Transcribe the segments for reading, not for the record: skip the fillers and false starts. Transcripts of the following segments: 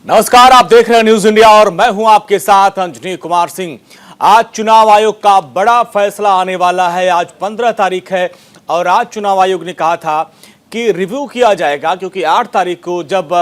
नमस्कार, आप देख रहे हैं न्यूज इंडिया और मैं हूं आपके साथ अंजनी कुमार सिंह। आज चुनाव आयोग का बड़ा फैसला आने वाला है। आज 15 तारीख है और आज चुनाव आयोग ने कहा था कि रिव्यू किया जाएगा, क्योंकि 8 तारीख को जब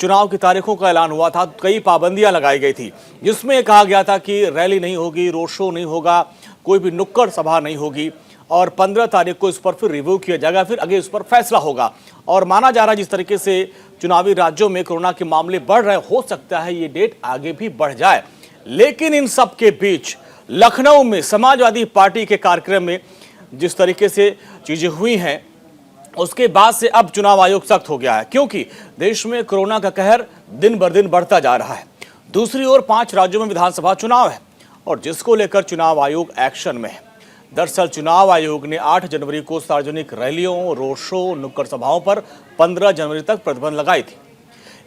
चुनाव की तारीखों का ऐलान हुआ था तो कई पाबंदियां लगाई गई थी, जिसमें कहा गया था कि रैली नहीं होगी, रोड शो नहीं होगा, कोई भी नुक्कड़ सभा नहीं होगी और 15 तारीख को इस पर फिर रिव्यू किया जाएगा, फिर आगे इस पर फैसला होगा। और माना जा रहा है जिस तरीके से चुनावी राज्यों में कोरोना के मामले बढ़ रहे, हो सकता है ये डेट आगे भी बढ़ जाए। लेकिन इन सब के बीच लखनऊ में समाजवादी पार्टी के कार्यक्रम में जिस तरीके से चीजें हुई हैं, उसके बाद से अब चुनाव आयोग सख्त हो गया है, क्योंकि देश में कोरोना का कहर दिन बर दिन बढ़ता जा रहा है। दूसरी ओर 5 राज्यों में विधानसभा चुनाव है और जिसको लेकर चुनाव आयोग एक्शन में है। दरअसल चुनाव आयोग ने 8 जनवरी को सार्वजनिक रैलियों, रोड शो, नुक्कड़ सभाओं पर 15 जनवरी तक प्रतिबंध लगाई थी,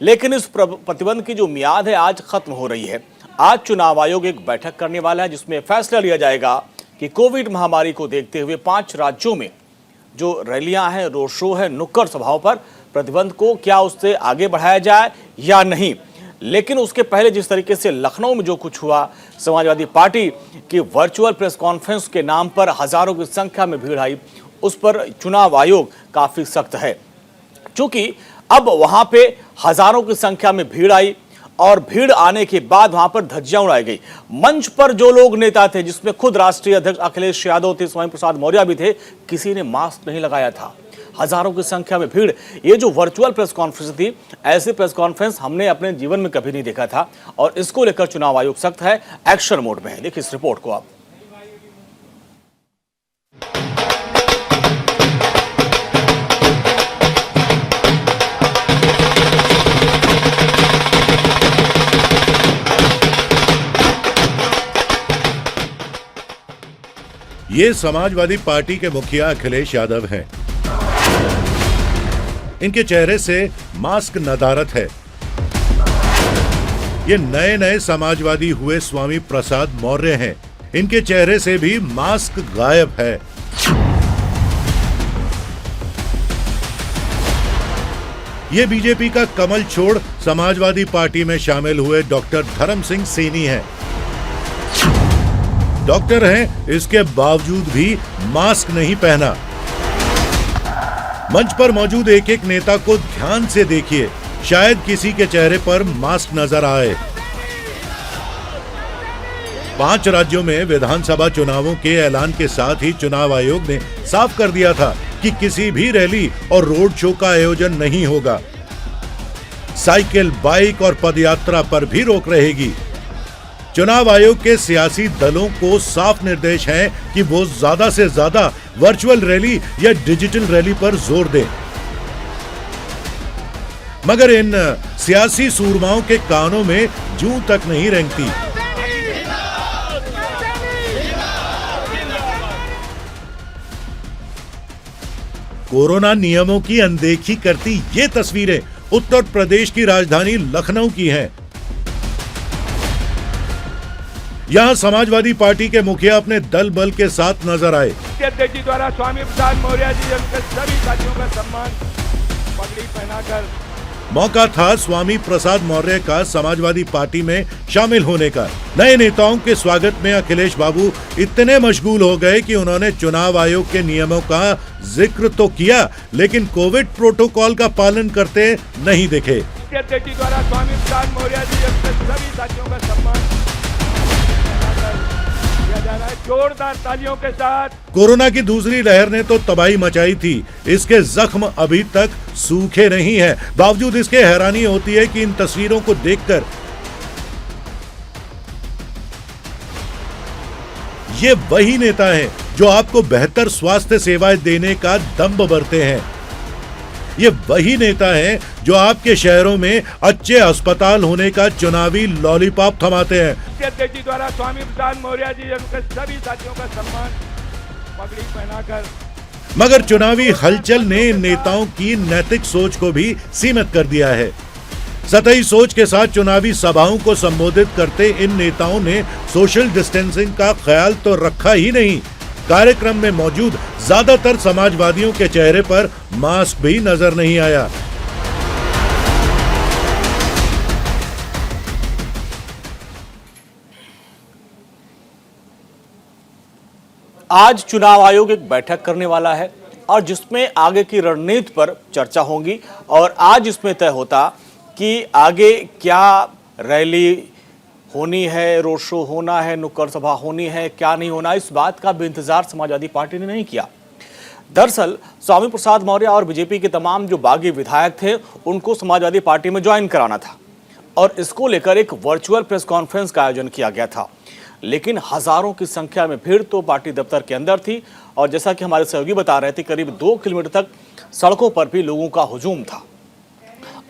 लेकिन इस प्रतिबंध की जो मियाद है आज खत्म हो रही है। आज चुनाव आयोग एक बैठक करने वाला है जिसमें फैसला लिया जाएगा कि कोविड महामारी को देखते हुए 5 राज्यों में जो रैलियां हैं, रोड शो है, नुक्कड़ सभाओं पर प्रतिबंध को क्या उससे आगे बढ़ाया जाए या नहीं। लेकिन उसके पहले जिस तरीके से लखनऊ में जो कुछ हुआ, समाजवादी पार्टी की वर्चुअल प्रेस कॉन्फ्रेंस के नाम पर हजारों की संख्या में भीड़ आई, उस पर चुनाव आयोग काफी सख्त है। क्योंकि अब वहां पे हजारों की संख्या में भीड़ आई और भीड़ आने के बाद वहां पर धज्जियां उड़ाई गई। मंच पर जो लोग नेता थे, जिसमें खुद राष्ट्रीय अध्यक्ष अखिलेश यादव थे, स्वामी प्रसाद मौर्य भी थे, किसी ने मास्क नहीं लगाया था। हजारों की संख्या में भीड़। ये जो वर्चुअल प्रेस कॉन्फ्रेंस थी, ऐसी प्रेस कॉन्फ्रेंस हमने अपने जीवन में कभी नहीं देखा था और इसको लेकर चुनाव आयोग सख्त है, एक्शन मोड में है। देखिए इस रिपोर्ट को आप। ये समाजवादी पार्टी के मुखिया अखिलेश यादव हैं। इनके चेहरे से मास्क नदारत है। ये नए नए समाजवादी हुए स्वामी प्रसाद मौर्य हैं। इनके चेहरे से भी मास्क गायब है। ये बीजेपी का कमल छोड़ समाजवादी पार्टी में शामिल हुए डॉक्टर धर्म सिंह सैनी हैं। डॉक्टर हैं, इसके बावजूद भी मास्क नहीं पहना। मंच पर मौजूद एक एक नेता को ध्यान से देखिए, शायद किसी के चेहरे पर मास्क नजर आए। 5 राज्यों में विधानसभा चुनावों के ऐलान के साथ ही चुनाव आयोग ने साफ कर दिया था कि किसी भी रैली और रोड शो का आयोजन नहीं होगा। साइकिल, बाइक और पदयात्रा पर भी रोक रहेगी। चुनाव आयोग के सियासी दलों को साफ निर्देश है कि वो ज्यादा से ज्यादा वर्चुअल रैली या डिजिटल रैली पर जोर दें। मगर इन सियासी सूरमाओं के कानों में जूं तक नहीं रेंगती। कोरोना नियमों की अनदेखी करती ये तस्वीरें उत्तर प्रदेश की राजधानी लखनऊ की हैं। यहां समाजवादी पार्टी के मुखिया अपने दल बल के साथ नजर आए। अध्यक्ष जी द्वारा स्वामी प्रसाद मौर्य जी उनके सभी साथियों का सम्मान पगड़ी पहनाकर मौका था स्वामी प्रसाद मौर्य का समाजवादी पार्टी में शामिल होने का। नए नेताओं के स्वागत में अखिलेश बाबू इतने मशगूल हो गए कि उन्होंने चुनाव आयोग के नियमों का जिक्र तो किया, लेकिन कोविड प्रोटोकॉल का पालन करते नहीं दिखे। अध्यक्ष जी द्वारा स्वामी प्रसाद मौर्य जी उनके सभी साथियों का सम्मान जोरदार तालियों के साथ। कोरोना की दूसरी लहर ने तो तबाही मचाई थी, इसके जख्म अभी तक सूखे नहीं हैं। बावजूद इसके हैरानी होती है कि इन तस्वीरों को देखकर ये वही नेता हैं जो आपको बेहतर स्वास्थ्य सेवाएं देने का दंभ भरते हैं। ये वही नेता हैं जो आपके शहरों में अच्छे अस्पताल होने का चुनावी लॉलीपॉप थमाते हैं। अध्यक्ष जी द्वारा स्वामी प्रसाद मौर्य जी उनके सभी साथियों का सम्मान पगड़ी पहनाकर। मगर चुनावी हलचल ने इन नेताओं की नैतिक सोच को भी सीमित कर दिया है। सतही सोच के साथ चुनावी सभाओं को संबोधित करते इन नेताओं ने सोशल डिस्टेंसिंग का ख्याल तो रखा ही नहीं, कार्यक्रम में मौजूद ज्यादातर समाजवादियों के चेहरे पर मास्क भी नजर नहीं आया। आज चुनाव आयोग एक बैठक करने वाला है और जिसमें आगे की रणनीति पर चर्चा होगी और आज इसमें तय होता कि आगे क्या रैली होनी है, रोड शो होना है, नुक्कड़ सभा होनी है, क्या नहीं होना। इस बात का भी इंतजार समाजवादी पार्टी ने नहीं किया। दरअसल स्वामी प्रसाद मौर्य और बीजेपी के तमाम जो बागी विधायक थे उनको समाजवादी पार्टी में ज्वाइन कराना था और इसको लेकर एक वर्चुअल प्रेस कॉन्फ्रेंस का आयोजन किया गया था, लेकिन हजारों की संख्या में भीड़ तो पार्टी दफ्तर के अंदर थी और जैसा कि हमारे सहयोगी बता रहे थे करीब 2 किलोमीटर तक सड़कों पर भी लोगों का हुजूम था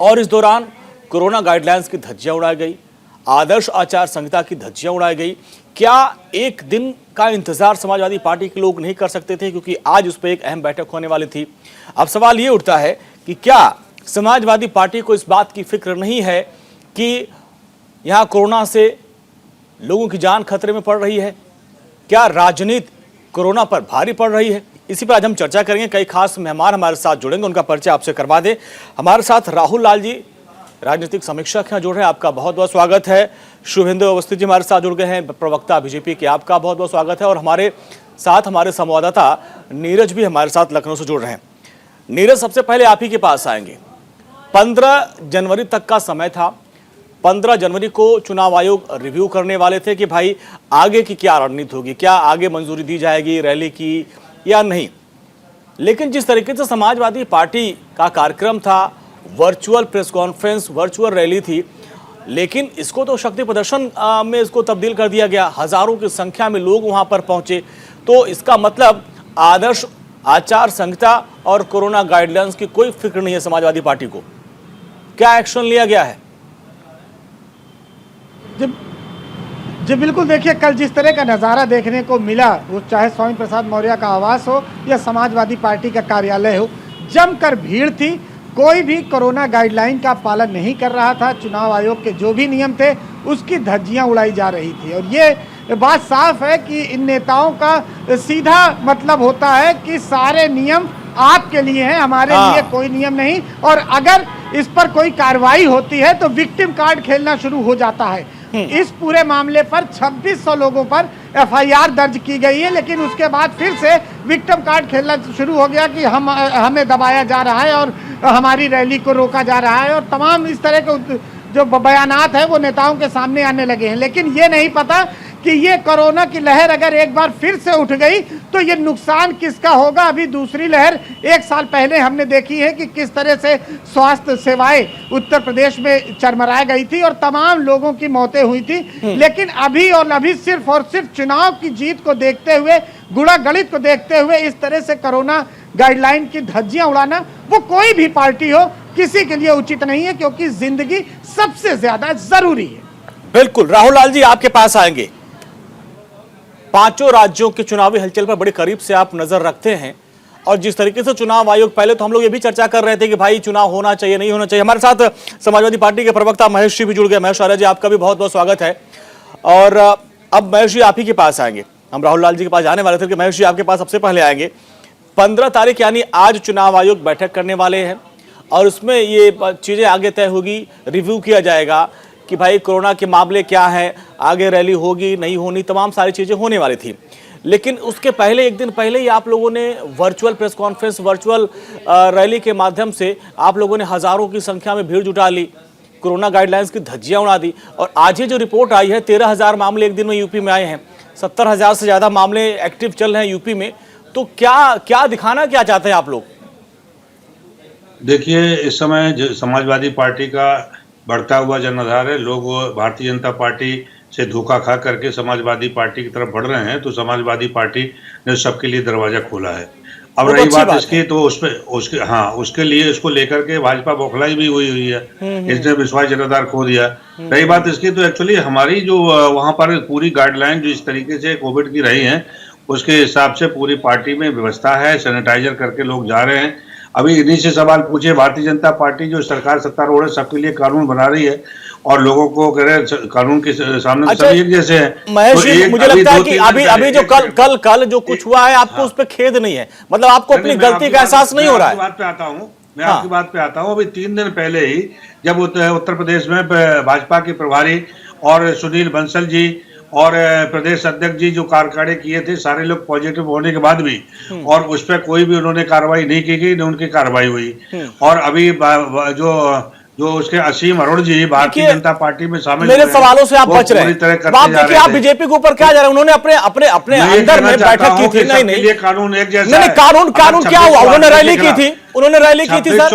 और इस दौरान कोरोना गाइडलाइंस की धज्जियां उड़ाई गई, आदर्श आचार संहिता की धज्जियां उड़ाई गई। क्या एक दिन का इंतजार समाजवादी पार्टी के लोग नहीं कर सकते थे, क्योंकि आज उस पर एक अहम बैठक होने वाली थी। अब सवाल ये उठता है कि क्या समाजवादी पार्टी को इस बात की फिक्र नहीं है कि यहां कोरोना से लोगों की जान खतरे में पड़ रही है? क्या राजनीति कोरोना पर भारी पड़ रही है? इसी पर आज हम चर्चा करेंगे। कई खास मेहमान हमारे साथ जुड़ेंगे, उनका परिचय आपसे करवा दें। हमारे साथ राहुल लाल जी, राजनीतिक समीक्षक हैं, जुड़ रहे हैं, आपका बहुत बहुत स्वागत है। शुभेंदु अवस्थी जी हमारे साथ जुड़ गए हैं, प्रवक्ता बीजेपी के, आपका बहुत बहुत स्वागत है। और हमारे साथ हमारे संवाददाता नीरज भी हमारे साथ लखनऊ से जुड़ रहे हैं। नीरज, सबसे पहले आप ही के पास आएंगे। 15 जनवरी तक का समय था, 15 जनवरी को चुनाव आयोग रिव्यू करने वाले थे कि भाई आगे की क्या रणनीति होगी, क्या आगे मंजूरी दी जाएगी रैली की या नहीं। लेकिन जिस तरीके से समाजवादी पार्टी का कार्यक्रम था, virtual press conference, virtual rally थी, लेकिन इसको तो शक्ति प्रदर्शन में इसको तब्दील कर दिया गया। हजारों की संख्या में लोग वहां पर पहुंचे, तो इसका मतलब आदर्श आचार संहिता और कोरोना गाइडलाइंस की कोई फिक्र नहीं है समाजवादी पार्टी को। क्या एक्शन लिया गया है? जी बिल्कुल, देखिए कल जिस तरह का नज़ारा देखने को मिला, वो चाहे स्वामी प्रसाद मौर्य का आवास हो या समाजवादी पार्टी का कार्यालय हो, जमकर भीड़ थी। कोई भी कोरोना गाइडलाइन का पालन नहीं कर रहा था। चुनाव आयोग के जो भी नियम थे उसकी धज्जियां उड़ाई जा रही थी और ये बात साफ है कि इन नेताओं का सीधा मतलब होता है कि सारे नियम आपके लिए हैं, हमारे लिए कोई नियम नहीं। और अगर इस पर कोई कार्रवाई होती है तो विक्टिम कार्ड खेलना शुरू हो जाता है। इस पूरे मामले पर 2600 लोगों पर एफआईआर दर्ज की गई है, लेकिन उसके बाद फिर से विक्टिम कार्ड खेलना शुरू हो गया कि हमें दबाया जा रहा है और हमारी रैली को रोका जा रहा है और तमाम इस तरह के जो बयानात हैं वो नेताओं के सामने आने लगे हैं। लेकिन ये नहीं पता कि ये कोरोना की लहर अगर एक बार फिर से उठ गई तो ये नुकसान किसका होगा। अभी दूसरी लहर 1 साल पहले हमने देखी है कि किस तरह से स्वास्थ्य सेवाएं उत्तर प्रदेश में चरमरा गई थी और तमाम लोगों की मौतें हुई थी। लेकिन अभी और अभी सिर्फ और सिर्फ चुनाव की जीत को देखते हुए, गुणा गणित को देखते हुए इस तरह से कोरोना गाइडलाइन की धज्जियां उड़ाना, वो कोई भी पार्टी हो, किसी के लिए उचित नहीं है, क्योंकि जिंदगी सबसे ज्यादा जरूरी है। बिल्कुल। राहुल लाल जी, आपके पास आएंगे। 5 राज्यों के चुनावी हलचल पर बड़े करीब से आप नजर रखते हैं और जिस तरीके से चुनाव आयोग, पहले तो हम लोग ये भी चर्चा कर रहे थे कि भाई चुनाव होना चाहिए नहीं होना चाहिए। हमारे साथ समाजवादी पार्टी के प्रवक्ता महेश जी भी जुड़ गए। महेश आर्य जी, आपका भी बहुत बहुत स्वागत है। और अब महेश जी आप ही के पास आएंगे। हम राहुल लाल जी के पास जाने वाले थे कि महेश जी आपके पास सबसे पहले आएंगे। 15 तारीख यानी आज चुनाव आयोग बैठक करने वाले हैं और उसमें ये चीजें आगे तय होगी, रिव्यू किया जाएगा कि भाई कोरोना के मामले क्या हैं, आगे रैली होगी नहीं होनी, तमाम सारी चीजें होने वाली थी। लेकिन उसके पहले, एक दिन पहले ही आप लोगों ने virtual press conference, virtual rally के माध्यम से आप लोगों ने हजारों की संख्या में भीड़ जुटा ली, कोरोना गाइडलाइंस की धज्जियां उड़ा दी। और आज ये जो रिपोर्ट आई है, 13,000 मामले एक दिन में यूपी में आए हैं, 70,000 से ज्यादा मामले एक्टिव चल रहे हैं यूपी में। तो क्या दिखाना क्या चाहते हैं आप लोग? देखिए, इस समय समाजवादी पार्टी का बढ़ता हुआ जनाधार है। लोग भारतीय जनता पार्टी से धोखा खा करके समाजवादी पार्टी की तरफ बढ़ रहे हैं, तो समाजवादी पार्टी ने सबके लिए दरवाजा खोला है। अब रही बात इसकी, तो उसके लिए इसको लेकर के भाजपा बौखलाई भी हुई है, इसने विश्वास जनाधार खो दिया। रही बात इसकी, तो एक्चुअली हमारी जो वहां पर पूरी गाइडलाइन जो इस तरीके से कोविड की रही है, उसके हिसाब से पूरी पार्टी में व्यवस्था है, सैनिटाइजर करके लोग जा रहे हैं। अभी इन्हीं से सवाल पूछे, भारतीय जनता पार्टी जो सरकार सत्तारूढ़ है, सबके लिए कानून बना रही है और लोगों को कह रहे कानून के सामने सभी एक जैसे हैं। महेश जी, मुझे लगता है कि अभी जो कल जो कुछ हुआ है, आपको उस पर खेद नहीं है, मतलब आपको अपनी गलती का एहसास नहीं हो रहा है। मैं आपकी बात पे आता हूँ। अभी 3 दिन पहले ही जब उत्तर प्रदेश में भाजपा के प्रभारी और सुनील बंसल जी और प्रदेश अध्यक्ष जी जो कार्यकारिणी किए थे, सारे लोग पॉजिटिव होने के बाद भी और उस पर कोई भी उन्होंने कार्रवाई नहीं की गई, न उनकी कार्रवाई हुई। और अभी जो उसके असीम अरुण जी भारतीय जनता पार्टी में शामिल, मेरे सवालों से आप बच रहे हैं। आप देखिए, आप बीजेपी के ऊपर क्या जा रहे हैं? उन्होंने अपने अपने अपने अंदर में बैठक की थी। नहीं, कानून एक जैसा नहीं, कानून क्या हुआ? उन्होंने रैली की थी, उन्होंने रैली की थी सर,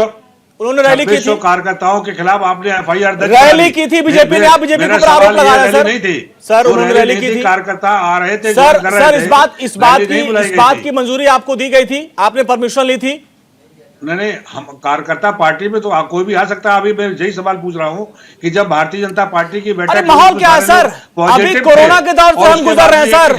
उन्होंने रैली की थी। कार्यकर्ताओं के खिलाफ आपने FIR दर्ज रैली की थी बीजेपी ने, आप बीजेपी के ऊपर आरोप लगाया सर। नहीं थी सर, उन्होंने रैली की थी, कार्यकर्ता आ रहे थे सर। इस बात की मंजूरी आपको दी गई थी? आपने परमिशन ली थी? नहीं, हम कार्यकर्ता पार्टी में तो कोई भी आ सकता है। अभी मैं यही सवाल पूछ रहा हूँ कि जब भारतीय जनता पार्टी की बैठक, अरे माहौल क्या है सर? अभी कोरोना के दौर से हम गुजर रहे हैं सर।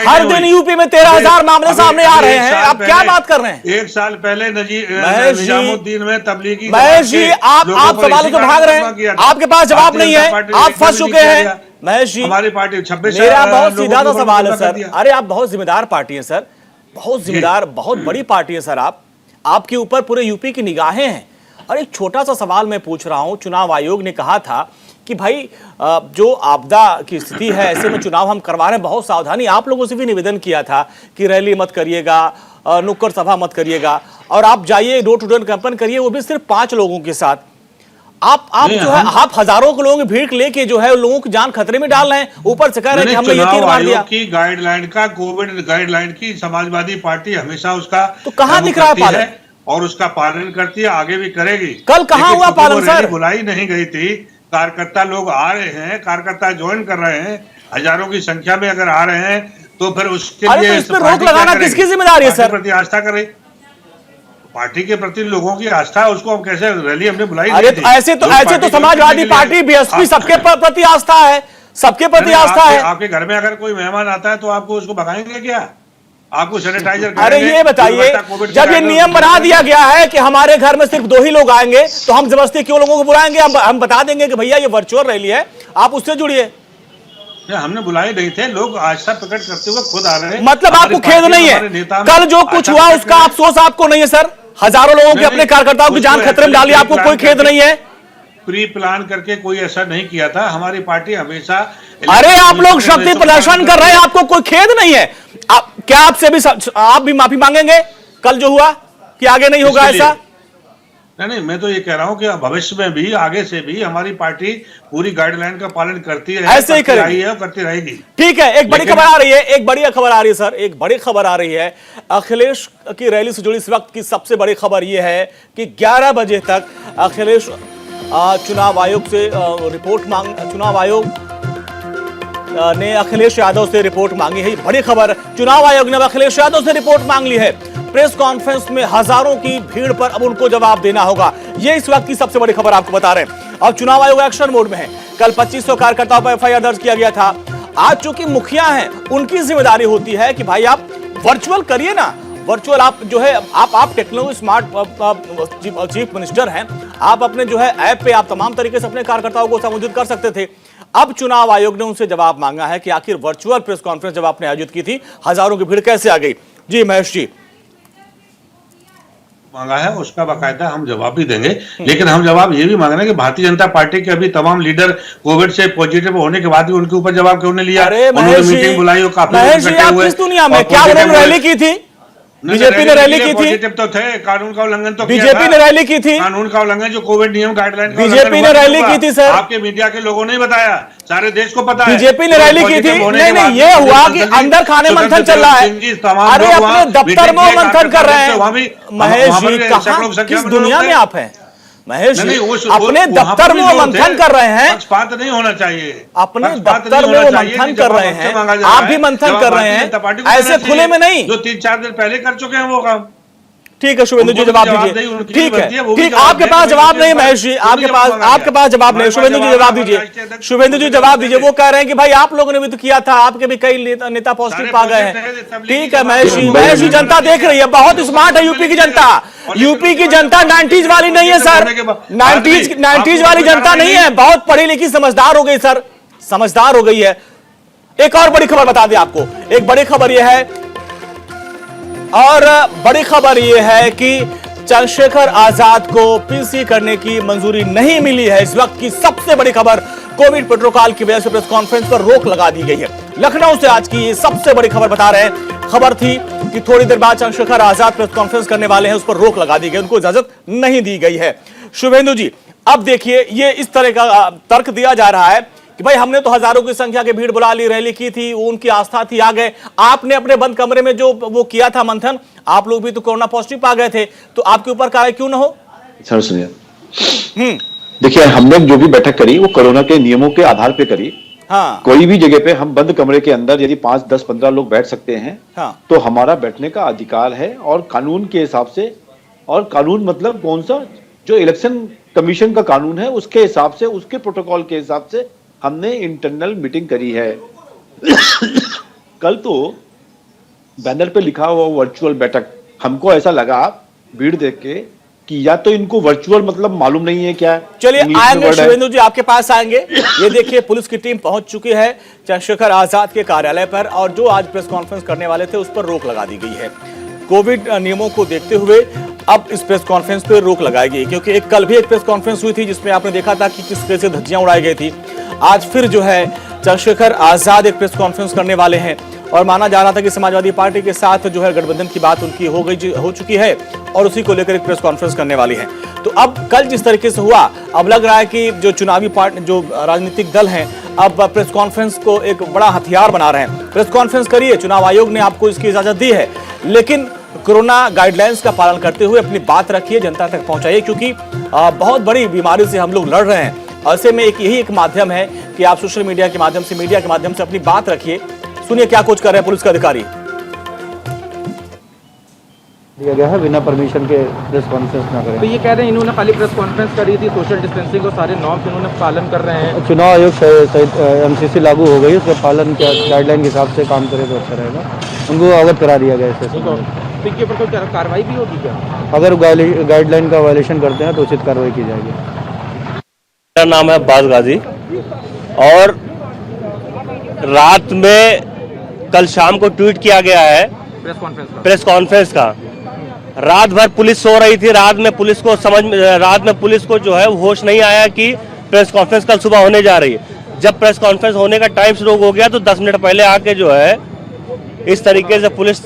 हर दिन यूपी में 13,000 मामले सामने आ रहे हैं। आप क्या बात कर रहे हैं? 1 साल पहले निजामुद्दीन में तबलीगी, महेश जी, आप सवालों से भाग रहे हैं, आपके पास जवाब नहीं है, आप फंस चुके हैं। महेश जी, हमारी पार्टी 26 मेरा बहुत सीधा सा सवाल है सर। अरे आप बहुत जिम्मेदार पार्टी है सर, बहुत जिम्मेदार, बहुत बड़ी पार्टी है सर। आपके ऊपर पूरे यूपी की निगाहें हैं। और एक छोटा सा सवाल मैं पूछ रहा हूं, चुनाव आयोग ने कहा था कि भाई जो आपदा की स्थिति है, ऐसे में चुनाव हम करवा रहे हैं, बहुत सावधानी। आप लोगों से भी निवेदन किया था कि रैली मत करिएगा, नुक्कड़ सभा मत करिएगा, और आप जाइए डोर टू डोर कैंपेन करिए, वो भी सिर्फ 5 लोगों के साथ। आप जो है, आप हजारों के लोगों की भीड़ लेके जो है लोगों की जान खतरे में डाल रहे हैं, ऊपर से कह रहे हैं कि हमने ये तीर मार दिया। की गाइडलाइन का, कोविड गाइडलाइन की समाजवादी पार्टी हमेशा उसका तो कहां दिख रहा है पालन? और उसका पालन करती है, आगे भी करेगी। कल कहां हुआ पालन सर? बुलाई नहीं गई थी, कार्यकर्ता लोग आ रहे हैं, कार्यकर्ता ज्वाइन कर रहे हैं, हजारों की संख्या में अगर आ रहे हैं तो फिर उसके लिए तो इस पर रोक लगाना किसकी जिम्मेदारी है सर? प्रति आस्था करें, पार्टी के प्रति लोगों की आस्था है, उसको हम कैसे रैली हमने बुलाई? अरे तो ऐसे तो समाजवादी पार्टी, BSP सबके प्रति आस्था है, सबके प्रति आस्था है। आपके घर में अगर कोई मेहमान आता है तो आपको उसको भगाएंगे क्या? आपको सैनिटाइजर? अरे ये बताइए, जब ये नियम बना दिया गया है कि हमारे घर में सिर्फ 2 ही लोग आएंगे, तो हम जबरदस्ती क्यों लोगों को बुलाएंगे? हम बता देंगे कि भैया ये वर्चुअल रैली है, आप उससे जुड़िए। हमने बुलाए नहीं थे, लोग आस्था प्रकट करते हुए खुद आ रहे हैं। मतलब आपको खेद नहीं है? कल जो कुछ हुआ उसका अफसोस आपको नहीं है सर? हजारों लोगों के अपने कार्यकर्ताओं की जान खतरे में डाली, आपको कोई खेद नहीं है? प्री प्लान करके कोई ऐसा नहीं किया था, हमारी पार्टी हमेशा। अरे आप लोग शक्ति प्रदर्शन कर रहे हैं, आपको कोई खेद नहीं है? क्या आपसे भी आप भी माफी मांगेंगे कल जो हुआ, कि आगे नहीं होगा ऐसा? नहीं, मैं तो ये कह रहा हूं कि भविष्य में भी, आगे से भी हमारी पार्टी पूरी गाइडलाइन का पालन करती है, ऐसे ही करेगी और करती रहेगी। ठीक है, एक बड़ी खबर आ रही है, एक बड़ी खबर आ रही है सर, एक बड़ी खबर आ रही है अखिलेश की रैली से जुड़ी। इस वक्त की सबसे बड़ी खबर यह है कि 11 बजे तक अखिलेश चुनाव आयोग से रिपोर्ट मांग, चुनाव आयोग ने अखिलेश यादव से रिपोर्ट मांगी है। बड़ी खबर, चुनाव आयोग ने अब अखिलेश यादव से रिपोर्ट मांग ली है। प्रेस कॉन्फ्रेंस में हजारों की भीड़ पर अब उनको जवाब देना होगा। ये इस वक्त की सबसे बड़ी खबर आपको बता रहे हैं। अब चुनाव आयोग एक्शन मोड में है। कल 2500 कार्यकर्ताओं पर FIR दर्ज किया गया था। आज चूंकि मुखिया हैं, उनकी जिम्मेदारी होती है कि भाई आप वर्चुअल करिए ना, वर्चुअल आप जो है, आप टेक्नोलॉजी स्मार्ट चीफ मिनिस्टर हैं, आप अपने जो है ऐप पे आप तमाम तरीके से अपने कार्यकर्ताओं को संबोधित कर सकते थे। अब चुनाव आयोग ने उनसे जवाब मांगा है कि आखिर वर्चुअल प्रेस कॉन्फ्रेंस जब आपने आयोजित की थी, हजारों की भीड़ कैसे आ गई? जी महेश जी। मांगा है, उसका बाकायदा हम जवाब भी देंगे, लेकिन हम जवाब ये भी मांग रहे हैं कि भारतीय जनता पार्टी के अभी तमाम लीडर कोविड से पॉजिटिव होने के बाद भी उनके ऊपर जवाब क्यों नहीं लिया? अरे उन्होंने मीटिंग बुलाई हो, काफी महेश जी, आप किस दुनिया में? क्या उन्होंने रैली की थी? बीजेपी ने रैली की थी, पॉजिटिव तो थे, कानून का उल्लंघन तो बीजेपी ने रैली की थी, कानून का उल्लंघन, जो कोविड नियम गाइडलाइन का बीजेपी ने रैली की थी सर। आपके मीडिया के लोगों ने बताया, सारे देश को पता है बीजेपी ने रैली की थी। नहीं, ये हुआ कि अंदर खाने मंथन चल रहा है। अरे अपने दफ्तर में मंथन कर रहे हैं महेश जी, कहां किस दुनिया में आप हैं महेश जी? अपने दफ्तर में वो मंथन कर रहे हैं, पक्षपात नहीं होना चाहिए, अपने दफ्तर में वो मंथन कर रहे हैं, आप भी मंथन कर रहे हैं, ऐसे खुले में नहीं, जो 3-4 दिन पहले कर चुके हैं वो काम। ठीक है शुभेंदु जी, जवाब दीजिए। ठीक है, ठीक, आपके पास जवाब नहीं महेश जी, आपके पास जवाब नहीं। शुभेंदु जी जवाब दीजिए, शुभेंदु जी जवाब दीजिए। वो कह रहे हैं कि भाई आप लोगों ने भी तो किया था, आपके भी कई नेता पॉजिटिव पा गए हैं। ठीक है महेश जी, जनता देख रही है, बहुत स्मार्ट है यूपी की जनता। यूपी की जनता 90s वाली नहीं है सर, 90s वाली जनता नहीं है, बहुत पढ़ी लिखी समझदार हो गई सर, समझदार हो गई है। एक और बड़ी खबर बता दें आपको, एक बड़ी खबर यह है, और बड़ी खबर यह है कि चंद्रशेखर आजाद को पीसी करने की मंजूरी नहीं मिली है। इस वक्त की सबसे बड़ी खबर, कोविड प्रोटोकॉल की वजह से प्रेस कॉन्फ्रेंस पर रोक लगा दी गई है। लखनऊ से आज की ये सबसे बड़ी खबर बता रहे हैं। खबर थी कि थोड़ी देर बाद चंद्रशेखर आजाद प्रेस कॉन्फ्रेंस करने वाले हैं, उस पर रोक लगा दी गई, उनको इजाजत नहीं दी गई है। शुभेंदु जी, अब देखिए, ये इस तरह का तर्क दिया जा रहा है कि भाई हमने तो हजारों की संख्या के भीड़ बुला ली, रैली की थी, उनकी आस्था थी, आ गए। आपने अपने बंद कमरे में जो वो किया था मंथन, आप लोग भी तो कोरोना पॉजिटिव पा गए थे, तो आपके ऊपर कार्रवाई क्यों ना हो? सर सुनिए, देखिए हमने जो भी बैठक करी वो कोरोना के नियमों के आधार पे करी। हाँ। कोई भी जगह पे हम बंद कमरे के अंदर यदि 5, 10, 15 लोग बैठ सकते हैं, हाँ। तो हमारा बैठने का अधिकार है। और कानून के हिसाब से, और कानून मतलब कौन सा, जो इलेक्शन कमीशन का कानून है उसके हिसाब से, उसके प्रोटोकॉल के हिसाब से हमने इंटरनल मीटिंग करी है। कल तो बैनर पे लिखा हुआ वर्चुअल बैठक, हमको ऐसा लगा भीड़ देख के कि या तो इनको वर्चुअल मतलब मालूम नहीं है क्या। चलिए आएंगे शुभेंदु जी, आपके पास आएंगे। ये देखिए, पुलिस की टीम पहुंच चुकी है चंद्रशेखर आजाद के कार्यालय पर, और जो आज प्रेस कॉन्फ्रेंस करने वाले थे उस पर रोक लगा दी गई है। कोविड नियमों को देखते हुए अब इस प्रेस कॉन्फ्रेंस पर रोक लगाई गई, क्योंकि कल भी एक प्रेस कॉन्फ्रेंस हुई थी जिसमें आपने देखा था कि किस तरह से धज्जियां उड़ाई गई थी। आज फिर जो है चंद्रशेखर आजाद एक प्रेस कॉन्फ्रेंस करने वाले हैं, और माना जा रहा था कि समाजवादी पार्टी के साथ जो है गठबंधन की बात उनकी हो चुकी है, और उसी को लेकर एक प्रेस कॉन्फ्रेंस करने वाली है। तो अब कल जिस तरीके से हुआ, अब लग रहा है कि जो चुनावी पार्टी, जो राजनीतिक दल हैं, अब प्रेस कॉन्फ्रेंस को एक बड़ा हथियार बना रहे हैं। प्रेस कॉन्फ्रेंस करिए, चुनाव आयोग ने आपको इसकी इजाजत दी है, लेकिन कोरोना गाइडलाइंस का पालन करते हुए अपनी बात रखिए, जनता तक पहुंचाइए, क्योंकि बहुत बड़ी बीमारी से हम लोग लड़ रहे हैं। ऐसे में यही एक माध्यम है कि आप सोशल मीडिया के माध्यम से, मीडिया के माध्यम से अपनी बात रखिए। सुनिए क्या कुछ कर रहे हैं पुलिस के अधिकारी। दिया गया है बिना परमिशन के प्रेस कॉन्फ्रेंस ना करें। तो ये कह रहे हैं इन्होंने खाली प्रेस कॉन्फ्रेंस करी थी, सोशल डिस्टेंसिंग को सारे नॉर्म्स इन्होंने पालन कर रहे हैं। चुनाव आयोग एमसीसी लागू हो गई, उसके पालन के गाइडलाइन के हिसाब से काम करे तो अच्छा रहेगा। उनको अवगत करा दिया गया इससे। तो इनके ऊपर कोई कार्रवाई भी होगी क्या? अगर गाइडलाइन का वायलेशन करते हैं तो उचित कार्रवाई की जाएगी। मेरा नाम है अब्बास गाजी, और रात में कल शाम को ट्वीट किया गया है प्रेस कॉन्फ्रेंस का। रात भर पुलिस सो रही थी, रात में पुलिस को जो है होश नहीं आया कि प्रेस कॉन्फ्रेंस कल सुबह होने जा रही है। जब प्रेस कॉन्फ्रेंस होने का टाइम शुरू हो गया तो 10 मिनट पहले आके जो है इस तरीके से पुलिस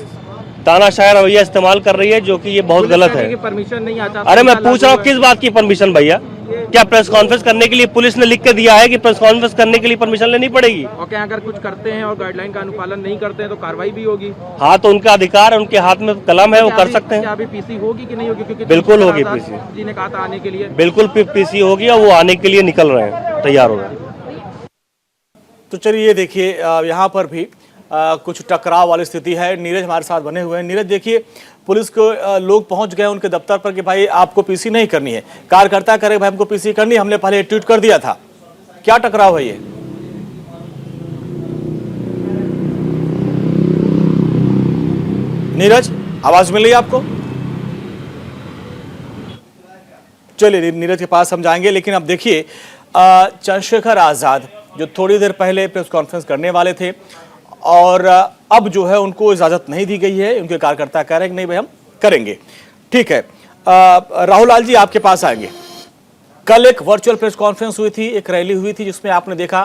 तानाशाह रवैया इस्तेमाल कर रही है, जो कि ये बहुत गलत है। परमिशन नहीं आता। अरे मैं पूछ रहा हूँ किस बात की परमिशन भैया? क्या प्रेस कॉन्फ्रेंस करने के लिए पुलिस ने लिख के दिया है कि प्रेस कॉन्फ्रेंस करने के लिए परमिशन लेनी पड़ेगी? और क्या अगर कुछ करते हैं और गाइडलाइन का अनुपालन नहीं करते हैं तो कार्रवाई भी होगी? हाँ, तो उनका अधिकार है, उनके हाथ में कलम है, वो कर सकते हैं। क्या अभी पीसी होगी कि नहीं होगी? क्योंकि बिल्कुल होगी पीसी जी ने कहा था आने के लिए। बिल्कुल पीसी होगी, और वो आने के लिए निकल रहे हैं, तैयार हो रहे हैं। तो चलिए ये देखिए, यहाँ पर भी कुछ टकराव वाली स्थिति है। नीरज हमारे साथ बने हुए हैं। नीरज देखिए, पुलिस को लोग पहुंच गए उनके दफ्तर पर कि भाई आपको पीसी नहीं करनी है, कार्यकर्ता करे भाई हमको पीसी करनी है, हमने पहले ट्वीट कर दिया था। क्या टकराव है ये? नीरज, आवाज मिल रही है आपको? चलिए नीरज के पास हम जाएंगे, लेकिन अब देखिए चंद्रशेखर आजाद जो थोड़ी देर पहले प्रेस कॉन्फ्रेंस करने वाले थे, और अब जो है उनको इजाजत नहीं दी गई है। उनके कार्यकर्ता कह रहे हैं कि नहीं भाई हम करेंगे। ठीक है, राहुल लाल जी आपके पास आएंगे। कल एक वर्चुअल प्रेस कॉन्फ्रेंस हुई थी, एक रैली हुई थी जिसमें आपने देखा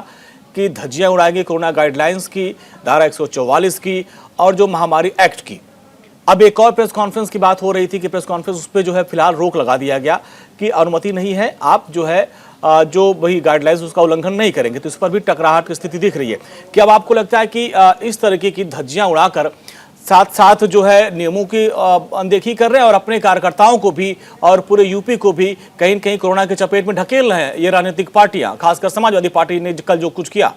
कि धज्जियां उड़ाएंगे कोरोना गाइडलाइंस की, धारा 144 की, और जो महामारी एक्ट की। अब एक और प्रेस कॉन्फ्रेंस की बात हो रही थी कि प्रेस कॉन्फ्रेंस उस पर जो है फिलहाल रोक लगा दिया गया कि अनुमति नहीं है, आप जो है जो वही गाइडलाइंस उसका उल्लंघन नहीं करेंगे। तो इस पर भी टकराहट की स्थिति दिख रही है। कि अब आपको लगता है कि इस तरीके की धज्जियां उड़ाकर साथ साथ जो है नियमों की अनदेखी कर रहे हैं और अपने कार्यकर्ताओं को भी और पूरे यूपी को भी कहीं न कहीं कोरोना के चपेट में ढकेल रहे हैं ये राजनीतिक पार्टियां, खासकर समाजवादी पार्टी ने कल जो कुछ किया?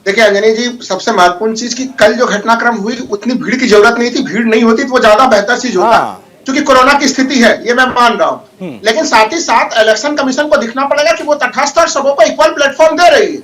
देखिए अंजनी जी, सबसे महत्वपूर्ण चीज कि कल जो घटनाक्रम हुई उतनी भीड़ की जरूरत नहीं थी। भीड़ नहीं होती तो वो ज्यादा बेहतर चीज होता, क्योंकि कोरोना की स्थिति है, ये मैं मान रहा हूँ। लेकिन साथ ही साथ इलेक्शन कमीशन को दिखना पड़ेगा कि वो तटस्थ और सबों को इक्वल प्लेटफॉर्म दे रही है।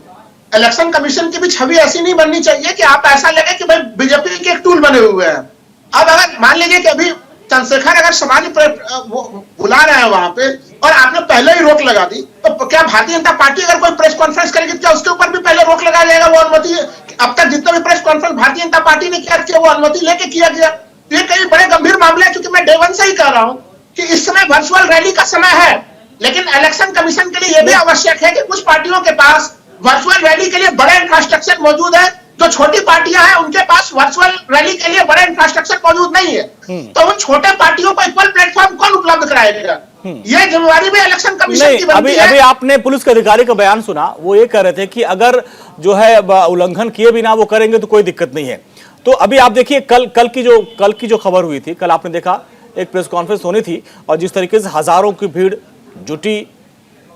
इलेक्शन कमीशन की भी छवि ऐसी नहीं बननी चाहिए कि आप ऐसा लगे कि भाई बीजेपी के एक टूल बने हुए हैं। अब अगर मान लीजिए कि अभी चंद्रशेखर अगर समाज बुला रहे हैं वहां पे और आपने पहले ही रोक लगा दी, तो क्या भारतीय जनता पार्टी अगर कोई प्रेस कॉन्फ्रेंस करेगी तो क्या उसके ऊपर भी पहले रोक लगा जाएगा? वो अनुमति अब तक जितना भी press conference Bharatiya Janata party ने किया वो अनुमति लेके किया गया। ये कई बड़े गंभीर मामले हैं, क्योंकि मैं डे वन से ही कह रहा हूं कि इस समय वर्चुअल रैली का समय है। लेकिन इलेक्शन कमीशन के लिए यह भी आवश्यक है कि कुछ पार्टियों के पास वर्चुअल रैली के लिए बड़ा इंफ्रास्ट्रक्चर मौजूद है, जो छोटी पार्टियां हैं उनके पास वर्चुअल रैली के लिए बड़ा इंफ्रास्ट्रक्चर मौजूद नहीं है। तो उन छोटे पार्टियों को इक्वल प्लेटफॉर्म कौन उपलब्ध कराएगा? ये जिम्मेवारी भी इलेक्शन कमीशन की बनती है। अभी आपने पुलिस के अधिकारी का बयान सुना, वो ये कह रहे थे कि अगर जो है उल्लंघन किए बिना वो करेंगे तो कोई दिक्कत नहीं है। तो अभी आप देखिए कल की जो खबर हुई थी, कल आपने देखा एक प्रेस कॉन्फ्रेंस होनी थी और जिस तरीके से हजारों की भीड़ जुटी,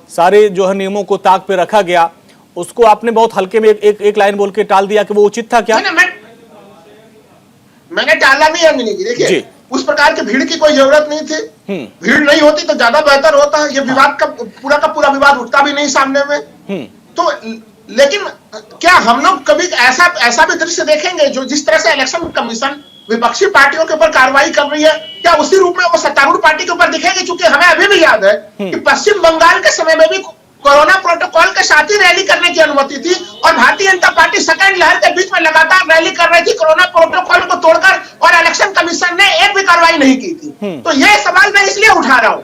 सारे जो है नियमों को ताक पे रखा गया, उसको आपने बहुत हल्के में एक लाइन बोल के टाल दिया कि वो उचित था क्या? मैंने टाला नहीं अंजनी जी, देखिए उस प्रकार की भीड़ की कोई जरूरत नहीं थी। भीड़ नहीं होती तो ज्यादा बेहतर होता है। ये विवाद का पूरा विवाद उठता भी नहीं सामने में। तो लेकिन क्या हम लोग कभी ऐसा भी दृश्य देखेंगे जो जिस तरह से इलेक्शन कमीशन विपक्षी पार्टियों के ऊपर कार्रवाई कर रही है, क्या उसी रूप में वो सत्तारूढ़ पार्टी के ऊपर दिखेगी? क्योंकि हमें अभी भी याद है कि पश्चिम बंगाल के समय में भी कोरोना प्रोटोकॉल के साथ ही रैली करने की अनुमति थी और भारतीय जनता पार्टी सेकेंड लहर के बीच में लगातार रैली कर रही थी कोरोना प्रोटोकॉल को तोड़कर, और इलेक्शन कमीशन ने एक भी कार्रवाई नहीं की थी। तो यह सवाल मैं इसलिए उठा रहा हूं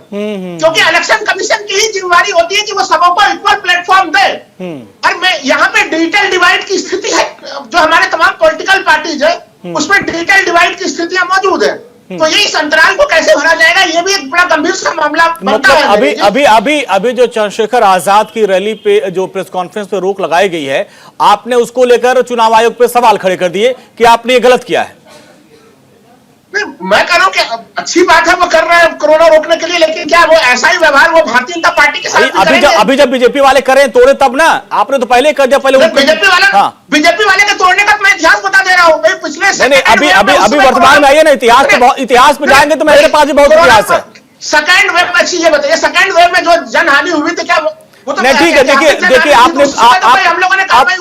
क्योंकि इलेक्शन कमीशन की ही जिम्मेवारी होती है कि वो सबों को इक्वल प्लेटफॉर्म दे। और मैं यहाँ पे डिजिटल डिवाइड की स्थिति है, जो हमारे तमाम पॉलिटिकल पार्टीज है उसमें डिजिटल डिवाइड की स्थितियां मौजूद है। तो ये इस अंतराल को कैसे भरा जाएगा, ये भी एक बड़ा गंभीर सा मामला बनता है। अभी जो चंद्रशेखर आजाद की रैली पे जो प्रेस कॉन्फ्रेंस पे रोक लगाई गई है, आपने उसको लेकर चुनाव आयोग पे सवाल खड़े कर दिए कि आपने ये गलत किया है। नहीं, मैं कह रहा हूं कि अच्छी बात है वो कर रहे हैं कोरोना रोकने के लिए, लेकिन क्या वो ऐसा ही व्यवहार वो भारतीय जनता पार्टी के साथ अभी जब बीजेपी वाले करें तोड़े तब ना, आपने तो पहले कर दिया। पहले बीजेपी वाले के तोड़ने का मैं इतिहास बता दे रहा हूँ। पिछले अभी वर्तमान में आइए ना, इतिहास में जाएंगे तो मेरे पास भी बहुत इतिहास है। सेकेंड वेव में अच्छी ये बताइए, सेकेंड वेव में जो जनहानि हुई थी क्या नहीं? ठीक है, देखिए आपने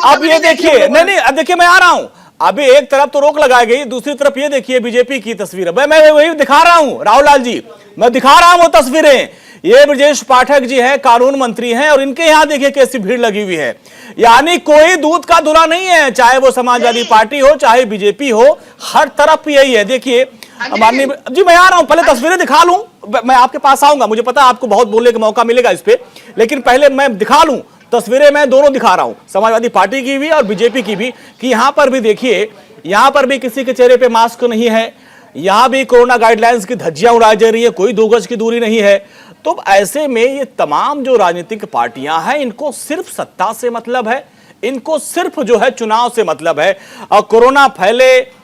अब ये देखिए, नहीं अब देखिए मैं आ रहा हूं। अभी एक तरफ तो रोक लगाई गई, दूसरी तरफ ये देखिए बीजेपी की तस्वीर। मैं वही दिखा रहा हूं राहुल लाल जी, मैं दिखा रहा हूं वो तस्वीरें। ये ब्रजेश पाठक जी हैं, कानून मंत्री हैं, और इनके यहां देखिए कैसी भीड़ लगी हुई है। यानी कोई दूध का धुला नहीं है, चाहे वो समाजवादी पार्टी हो चाहे बीजेपी हो, हर तरफ यही है। देखिए माननीय जी, मैं आ रहा हूं, पहले तस्वीरें दिखा लूं, मैं आपके पास आऊंगा। मुझे पता है आपको बहुत बोलने का मौका मिलेगा इस पे, लेकिन पहले मैं दिखा लूं तस्वीरें। मैं दोनों दिखा रहा हूं, समाजवादी पार्टी की भी और बीजेपी की भी, कि यहां पर भी देखिए, यहां पर भी किसी के चेहरे पे मास्क नहीं है, यहां भी कोरोना गाइडलाइंस की धज्जियां उड़ाई जा रही है, कोई 2 गज की दूरी नहीं है। तो ऐसे में ये तमाम जो राजनीतिक पार्टियां हैं, इनको सिर्फ सत्ता से मतलब है, इनको सिर्फ जो है चुनाव से मतलब है। और कोरोना फैले,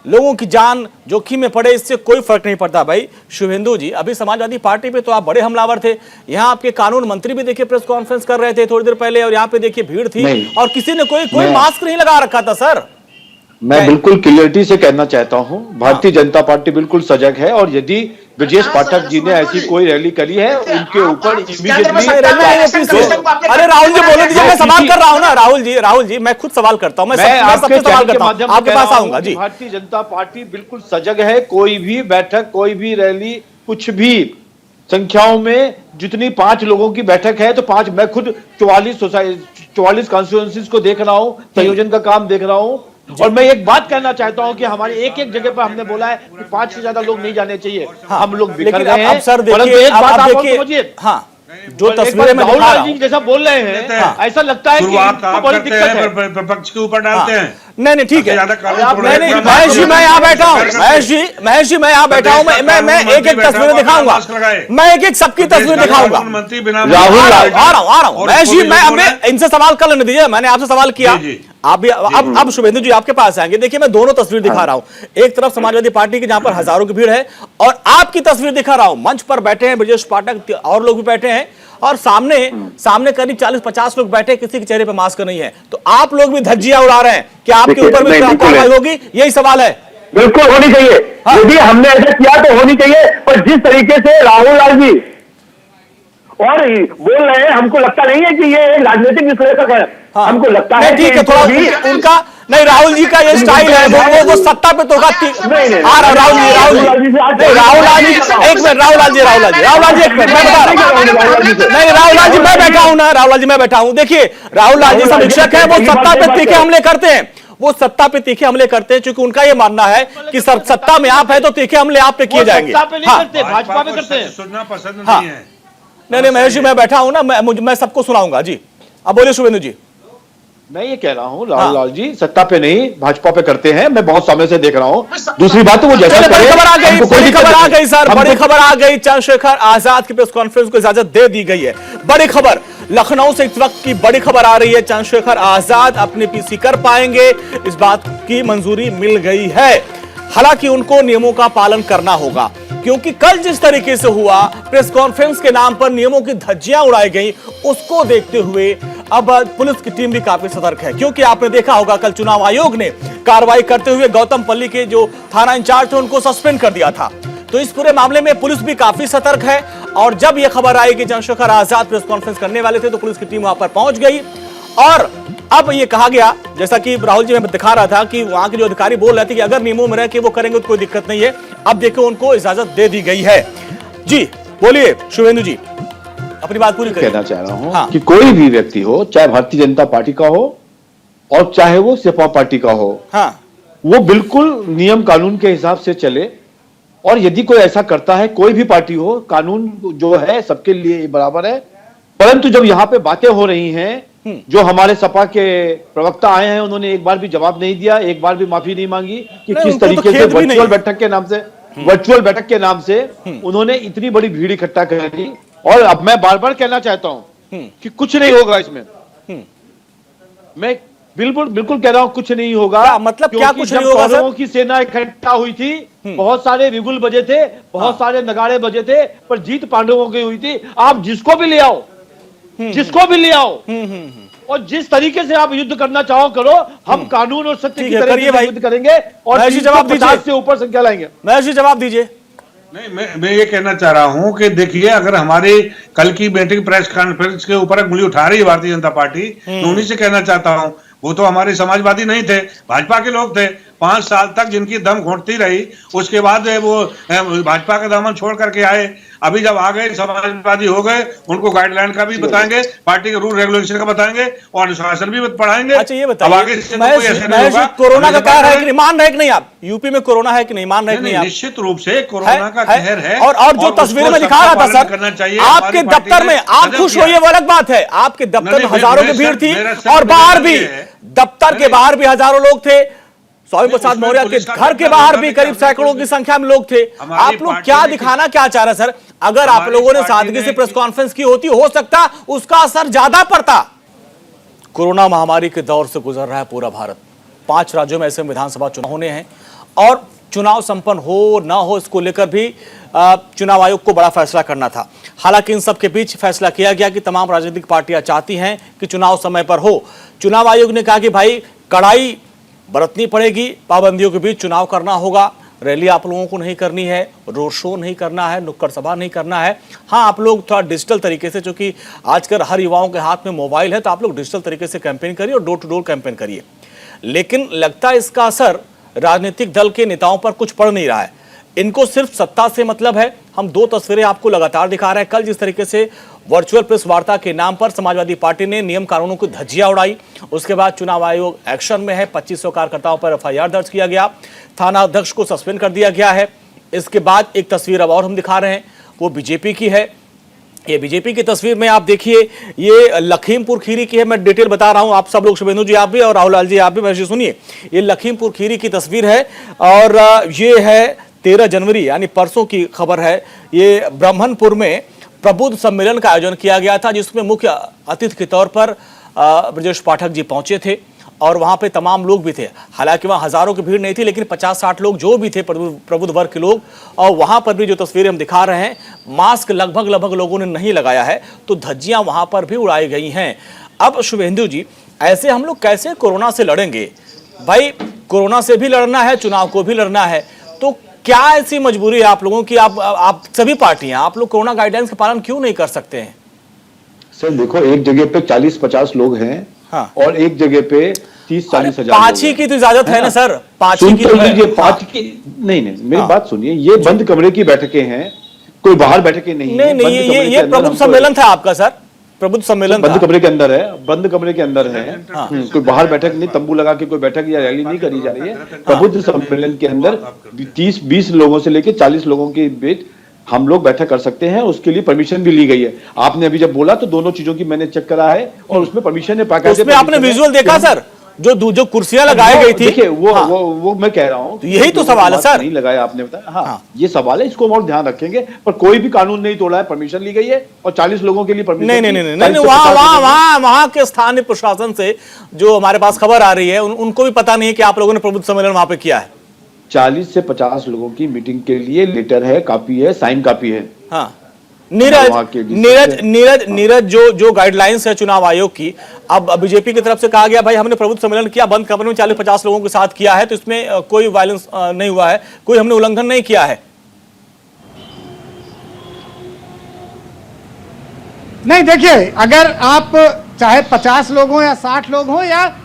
लोगों की जान जोखिम में पड़े, इससे कोई फर्क नहीं पड़ता। भाई शुभेंदु जी, अभी समाजवादी पार्टी पे तो आप बड़े हमलावर थे, यहाँ आपके कानून मंत्री भी देखिए प्रेस कॉन्फ्रेंस कर रहे थे थोड़ी देर पहले, और यहाँ पे देखिए भीड़ थी और किसी ने कोई मास्क नहीं लगा रखा था। सर मैं बिल्कुल क्लियरिटी से कहना चाहता हूं, भारतीय जनता पार्टी बिल्कुल सजग है, और यदि ब्रजेश पाठक जी ने ऐसी कोई रैली करी है उनके ऊपर इमीडिएटली। अरे राहुल जी बोले दीजिए, मैं सवाल कर रहा हूं ना। राहुल जी मैं खुद सवाल करता हूं, मैं सबसे सवाल करता हूं, आपके पास आऊंगा जी। भारतीय जनता पार्टी बिल्कुल सजग है। कोई भी बैठक, कोई भी रैली, कुछ भी संख्याओं में, जितनी 5 लोगों की बैठक है तो 5, मैं खुद 44 कॉन्स्टिट्यूएंसीज को देख रहा हूं, संयोजन का काम देख रहा हूं। और मैं एक बात कहना चाहता हूं कि हमारे एक जगह पर हमने बोला है कि 5 से ज्यादा लोग नहीं जाने चाहिए। हम लोग बिखर गए हैं। सर देखिए, एक बात आप समझिए, हाँ, जो तस्वीरें में राहुल लाल जी जैसा बोल रहे हैं, ऐसा लगता है कि बड़ी दिक्कत है, विपक्ष के ऊपर डालते हैं। नहीं ठीक है, नहीं महेश जी मैं यहाँ बैठा हूँ, महेश जी मैं यहाँ बैठा हूँ, मैं एक तस्वीर दिखाऊंगा, मैं एक सबकी तस्वीर दिखाऊंगा। राहुल आ रहा हूँ महेश जी, मैं इनसे सवाल कर लेने दीजिए, मैंने आपसे सवाल किया, आप भी अब शुभेंदु जी आपके पास आएंगे। देखिए मैं दोनों तस्वीर दिखा रहा हूं, एक तरफ समाजवादी पार्टी की जहां पर हजारों की भीड़ है, और आपकी तस्वीर दिखा रहा हूं, मंच पर बैठे हैं ब्रजेश पाठक और लोग भी बैठे हैं, और सामने करीब 40-50 लोग बैठे, किसी के चेहरे पे मास्क नहीं है। तो आप लोग भी धज्जियां उड़ा रहे हैं कि आपके ऊपर भी कार्रवाई होगी, यही सवाल है। बिल्कुल होनी चाहिए, यदि हमने ऐसा किया तो होनी चाहिए, पर जिस तरीके से राहुल लाल जी और बोल रहे हैं, हमको लगता नहीं है कि ये राजनीतिक विश्लेषक है। हमको लगता है ठीक है, थोड़ा उनका नहीं, राहुल जी का ये स्टाइल है, वो सत्ता पे तो राहुल लाल जी एक मिनट, राहुल लाल जी एक मिनट, मैं बता रहा हूं, नहीं राहुल लाल जी मैं बैठा हूं ना, राहुल लाल जी मैं बैठा हूं। देखिए राहुल लाल जी समीक्षक है, वो सत्ता पे तीखे हमले करते हैं, वो सत्ता पे तीखे हमले करते हैं, क्योंकि उनका ये मानना है कि सत्ता में आप है तो तीखे हमले आप पे किए जाएंगे। भाजपा पे करते हैं, सुनना पसंद नहीं है। नहीं महेश जी, मैं बैठा हूं ना, मैं सबको सुनाऊंगा जी। अब बोलिए शुभेंदु जी। मैं ये कह रहा हूँ लाल जी सत्ता पे नहीं भाजपा पे करते हैं, मैं बहुत समय से देख रहा हूँ। दूसरी बात तो वो जैसा बड़ी खबर आ गई, बड़ी खबर आ गई सर, बड़ी खबर आ गई। चंद्रशेखर आजाद की प्रेस कॉन्फ्रेंस को इजाजत दे दी गई है। बड़ी खबर लखनऊ से इस वक्त की बड़ी खबर आ रही है, चंद्रशेखर आजाद अपने पीसी कर पाएंगे, इस बात की मंजूरी मिल गई है। हालांकि उनको नियमों का पालन करना होगा, क्योंकि कल जिस तरीके से हुआ, प्रेस कॉन्फ्रेंस के नाम पर नियमों की धज्जियां उड़ाई गई, उसको देखते हुए अब पुलिस की टीम भी काफी सतर्क है। क्योंकि आपने देखा होगा कल चुनाव आयोग ने कार्रवाई करते हुए गौतम पल्ली के जो थाना इंचार्ज थे उनको सस्पेंड कर दिया था। तो इस पूरे मामले में पुलिस भी काफी सतर्क है। और जब यह खबर आई कि चंद्रशेखर आजाद प्रेस कॉन्फ्रेंस करने वाले थे, तो पुलिस की टीम वहां पर पहुंच गई। और अब यह कहा गया, जैसा कि राहुल जी मैं दिखा रहा था, कि वहां के जो अधिकारी बोल रहे थे कि अगर नियमों में रह के वो करेंगे तो कोई दिक्कत नहीं है। अब देखो उनको इजाजत दे दी गई है। जी बोलिए शुभेंदु जी, अपनी बात पूरी करिए। कहना चाह रहा हूं कि कोई भी व्यक्ति हो, चाहे भारतीय जनता पार्टी का हो और चाहे वो सपा पार्टी का हो, वो बिल्कुल नियम कानून के हिसाब से चले। और यदि कोई ऐसा करता है, कोई भी पार्टी हो, कानून जो है सबके लिए बराबर है। परंतु जब यहाँ पे बातें हो रही हैं, जो हमारे सपा के प्रवक्ता आए हैं, उन्होंने एक बार भी जवाब नहीं दिया, एक बार भी माफी नहीं मांगी कि किस तरीके से वर्चुअल बैठक के नाम से उन्होंने इतनी बड़ी भीड़ इकट्ठा करी। और अब मैं बार बार कहना चाहता हूं कि कुछ नहीं होगा इसमें। मैं बिल्कुल कह रहा हूं कुछ नहीं होगा। मतलब क्या कुछ नहीं होगा? पांडवों की सेना इकट्ठा हुई थी, बहुत सारे बिगुल बजे थे, बहुत सारे नगाड़े बजे थे, पर जीत पांडवों की हुई थी। आप जिसको भी ले आओ, और जिस तरीके से आप युद्ध करना चाहो करो, हम कानून और सत्य की तरह युद्ध करेंगे और जवाब दीजिए, से ऊपर संख्या लाएंगे। महेश जी जवाब दीजिए। नहीं, मैं ये कहना चाह रहा हूं कि देखिए, अगर हमारी कल की मीटिंग प्रेस कॉन्फ्रेंस के ऊपर उंगली उठा रही है भारतीय जनता पार्टी, तो उन्हीं से कहना चाहता हूं, वो तो हमारे समाजवादी नहीं थे, भाजपा के लोग थे। 5 साल तक जिनकी दम घोंटती रही, उसके बाद वो भाजपा का दामन छोड़ करके आए। अभी जब आ गए, समाजवादी हो गए, उनको गाइडलाइन का भी बताएंगे, पार्टी के रूल रेगुलेशन का बताएंगे और अनुशासन भी पढ़ाएंगे। अच्छा ये बताइए, कोरोना का कहर है कि नहीं, मान रहे कि नहीं आप? यूपी में कोरोना है कि नहीं, मान रहे कि नहीं आप? निश्चित रूप से कोरोना का कहर है। और जो तस्वीर में दिखा रहा था सर, आपके दफ्तर में आप खुश हो, ये वो अलग बात है। आपके दफ्तर में हजारों की भीड़ थी, और बाहर भी, दफ्तर के बाहर भी हजारों लोग थे। स्वामी प्रसाद मौर्य के घर के बाहर भी करीब सैकड़ों की संख्या में लोग थे। आप लोग क्या दिखाना क्या चाह रहे सर? अगर आप लोगों ने सादगी से प्रेस कॉन्फ्रेंस की होती, हो सकता उसका असर ज्यादा पड़ता। कोरोना महामारी के दौर से गुजर रहा है पूरा भारत। 5 राज्यों में ऐसे विधानसभा चुनाव होने हैं, और चुनाव संपन्न हो ना हो, इसको लेकर भी चुनाव आयोग को बड़ा फैसला करना था। हालांकि इन सब के बीच फैसला किया गया कि तमाम राजनीतिक पार्टियां चाहती हैं कि चुनाव समय पर हो। चुनाव आयोग ने कहा कि भाई कड़ाई बरतनी पड़ेगी, पाबंदियों के बीच चुनाव करना होगा। रैली आप लोगों को नहीं करनी है, रोड शो नहीं करना है, नुक्कड़ सभा नहीं करना है। हाँ, आप लोग थोड़ा डिजिटल तरीके से, चूंकि आजकल हर युवाओं के हाथ में मोबाइल है, तो आप लोग डिजिटल तरीके से कैंपेन करिए और डोर टू डोर कैंपेन करिए। लेकिन लगता है इसका असर राजनीतिक दल के नेताओं पर कुछ पड़ नहीं रहा है। इनको सिर्फ सत्ता से मतलब है। हम 2 तस्वीरें आपको लगातार दिखा रहे हैं। कल जिस तरीके से वर्चुअल प्रेस वार्ता के नाम पर समाजवादी पार्टी ने नियम कानूनों की धज्जियां उड़ाई, उसके बाद चुनाव आयोग एक्शन में है। 2500 कार्यकर्ताओं पर FIR दर्ज किया गया, थाना अध्यक्ष को सस्पेंड कर दिया गया है। इसके बाद एक तस्वीर अब और हम दिखा रहे हैं, वो बीजेपी की है। ये बीजेपी की तस्वीर में आप देखिए, ये लखीमपुर खीरी की है। मैं डिटेल बता रहा हूं, आप सब लोग, शुभेंदु जी आप भी और राहुल लाल जी आप भी, वैसे सुनिए। ये लखीमपुर खीरी की तस्वीर है, और ये है 13 जनवरी यानी परसों की खबर है। ये ब्रह्मनपुर में प्रबुद्ध सम्मेलन का आयोजन किया गया था, जिसमें मुख्य अतिथि के तौर पर ब्रजेश पाठक जी पहुंचे थे, और वहां पे तमाम लोग भी थे। हालांकि वहां हजारों की भीड़ नहीं थी, लेकिन 50-60 लोग जो भी थे, प्रबुद्ध वर्ग के लोग। और वहां पर भी जो तस्वीरें हम दिखा रहे हैं, मास्क लगभग लोगों ने नहीं लगाया है, तो धज्जियां वहां पर भी उड़ाई गई हैं। अब शुभेंदु जी, ऐसे हम लोग कैसे कोरोना से लड़ेंगे? भाई कोरोना से भी लड़ना है, चुनाव को भी लड़ना है, तो क्या ऐसी मजबूरी है आप लोगों की? आप सभी पार्टियां, आप लोग कोरोना गाइडलाइंस का पालन क्यों नहीं कर सकते हैं? सर देखो, एक जगह पे 40-50 लोग हैं, हाँ, और एक जगह पे 30-40 हजार। 5 की तो इजाजत है ना सर, 5 की तो नहीं, मेरी बात सुनिए। ये बंद कमरे की बैठकें हैं, कोई बाहर बैठकें नहीं। नहीं, ये प्रबुद्ध सम्मेलन था आपका सर, प्रबुद्ध सम्मेलन बंद कमरे के अंदर है, बंद कमरे के अंदर है। कोई बाहर बैठक नहीं, तंबू लगा के कोई बैठक या रैली नहीं करी जा रही है। प्रबुद्ध सम्मेलन के अंदर 30-20 लोगों से लेकर 40 लोगों के बीच हम लोग बैठक कर सकते हैं, उसके लिए परमिशन भी ली गई है। आपने अभी जब बोला तो दोनों चीजों की मैंने चेक करा है और उसमें परमिशन है। उसमें आपने विजुअल देखा सर, जो कुर्सियां लगाई गई थी? देखिए वो मैं कह रहा हूं, तो यही तो सवाल है सर। नहीं लगाया आपने बताया। हाँ, ये सवाल है, इसको हम और ध्यान रखेंगे। पर कोई भी कानून नहीं तोड़ा है, परमिशन ली गई है और 40 लोगों के लिए परमिशन नहीं, वहां के स्थानीय प्रशासन से जो हमारे पास खबर आ रही है उनको भी पता नहीं है कि आप लोगों ने प्रबुद्ध सम्मेलन वहां पे किया है। 40 से 50 लोगों की मीटिंग के लिए लेटर है, कापी है, साइन कापी है। हाँ, नीरज जो गाइडलाइंस है चुनाव आयोग की, अब बीजेपी की तरफ से कहा गया भाई हमने प्रबुद्ध सम्मेलन किया, बंद कमरे में 40-50 लोगों के साथ किया है, तो इसमें कोई वायलेंस नहीं हुआ है, कोई हमने उल्लंघन नहीं किया है। नहीं, देखिए, अगर आप चाहे 50 लोग हो या 60 लोग हो या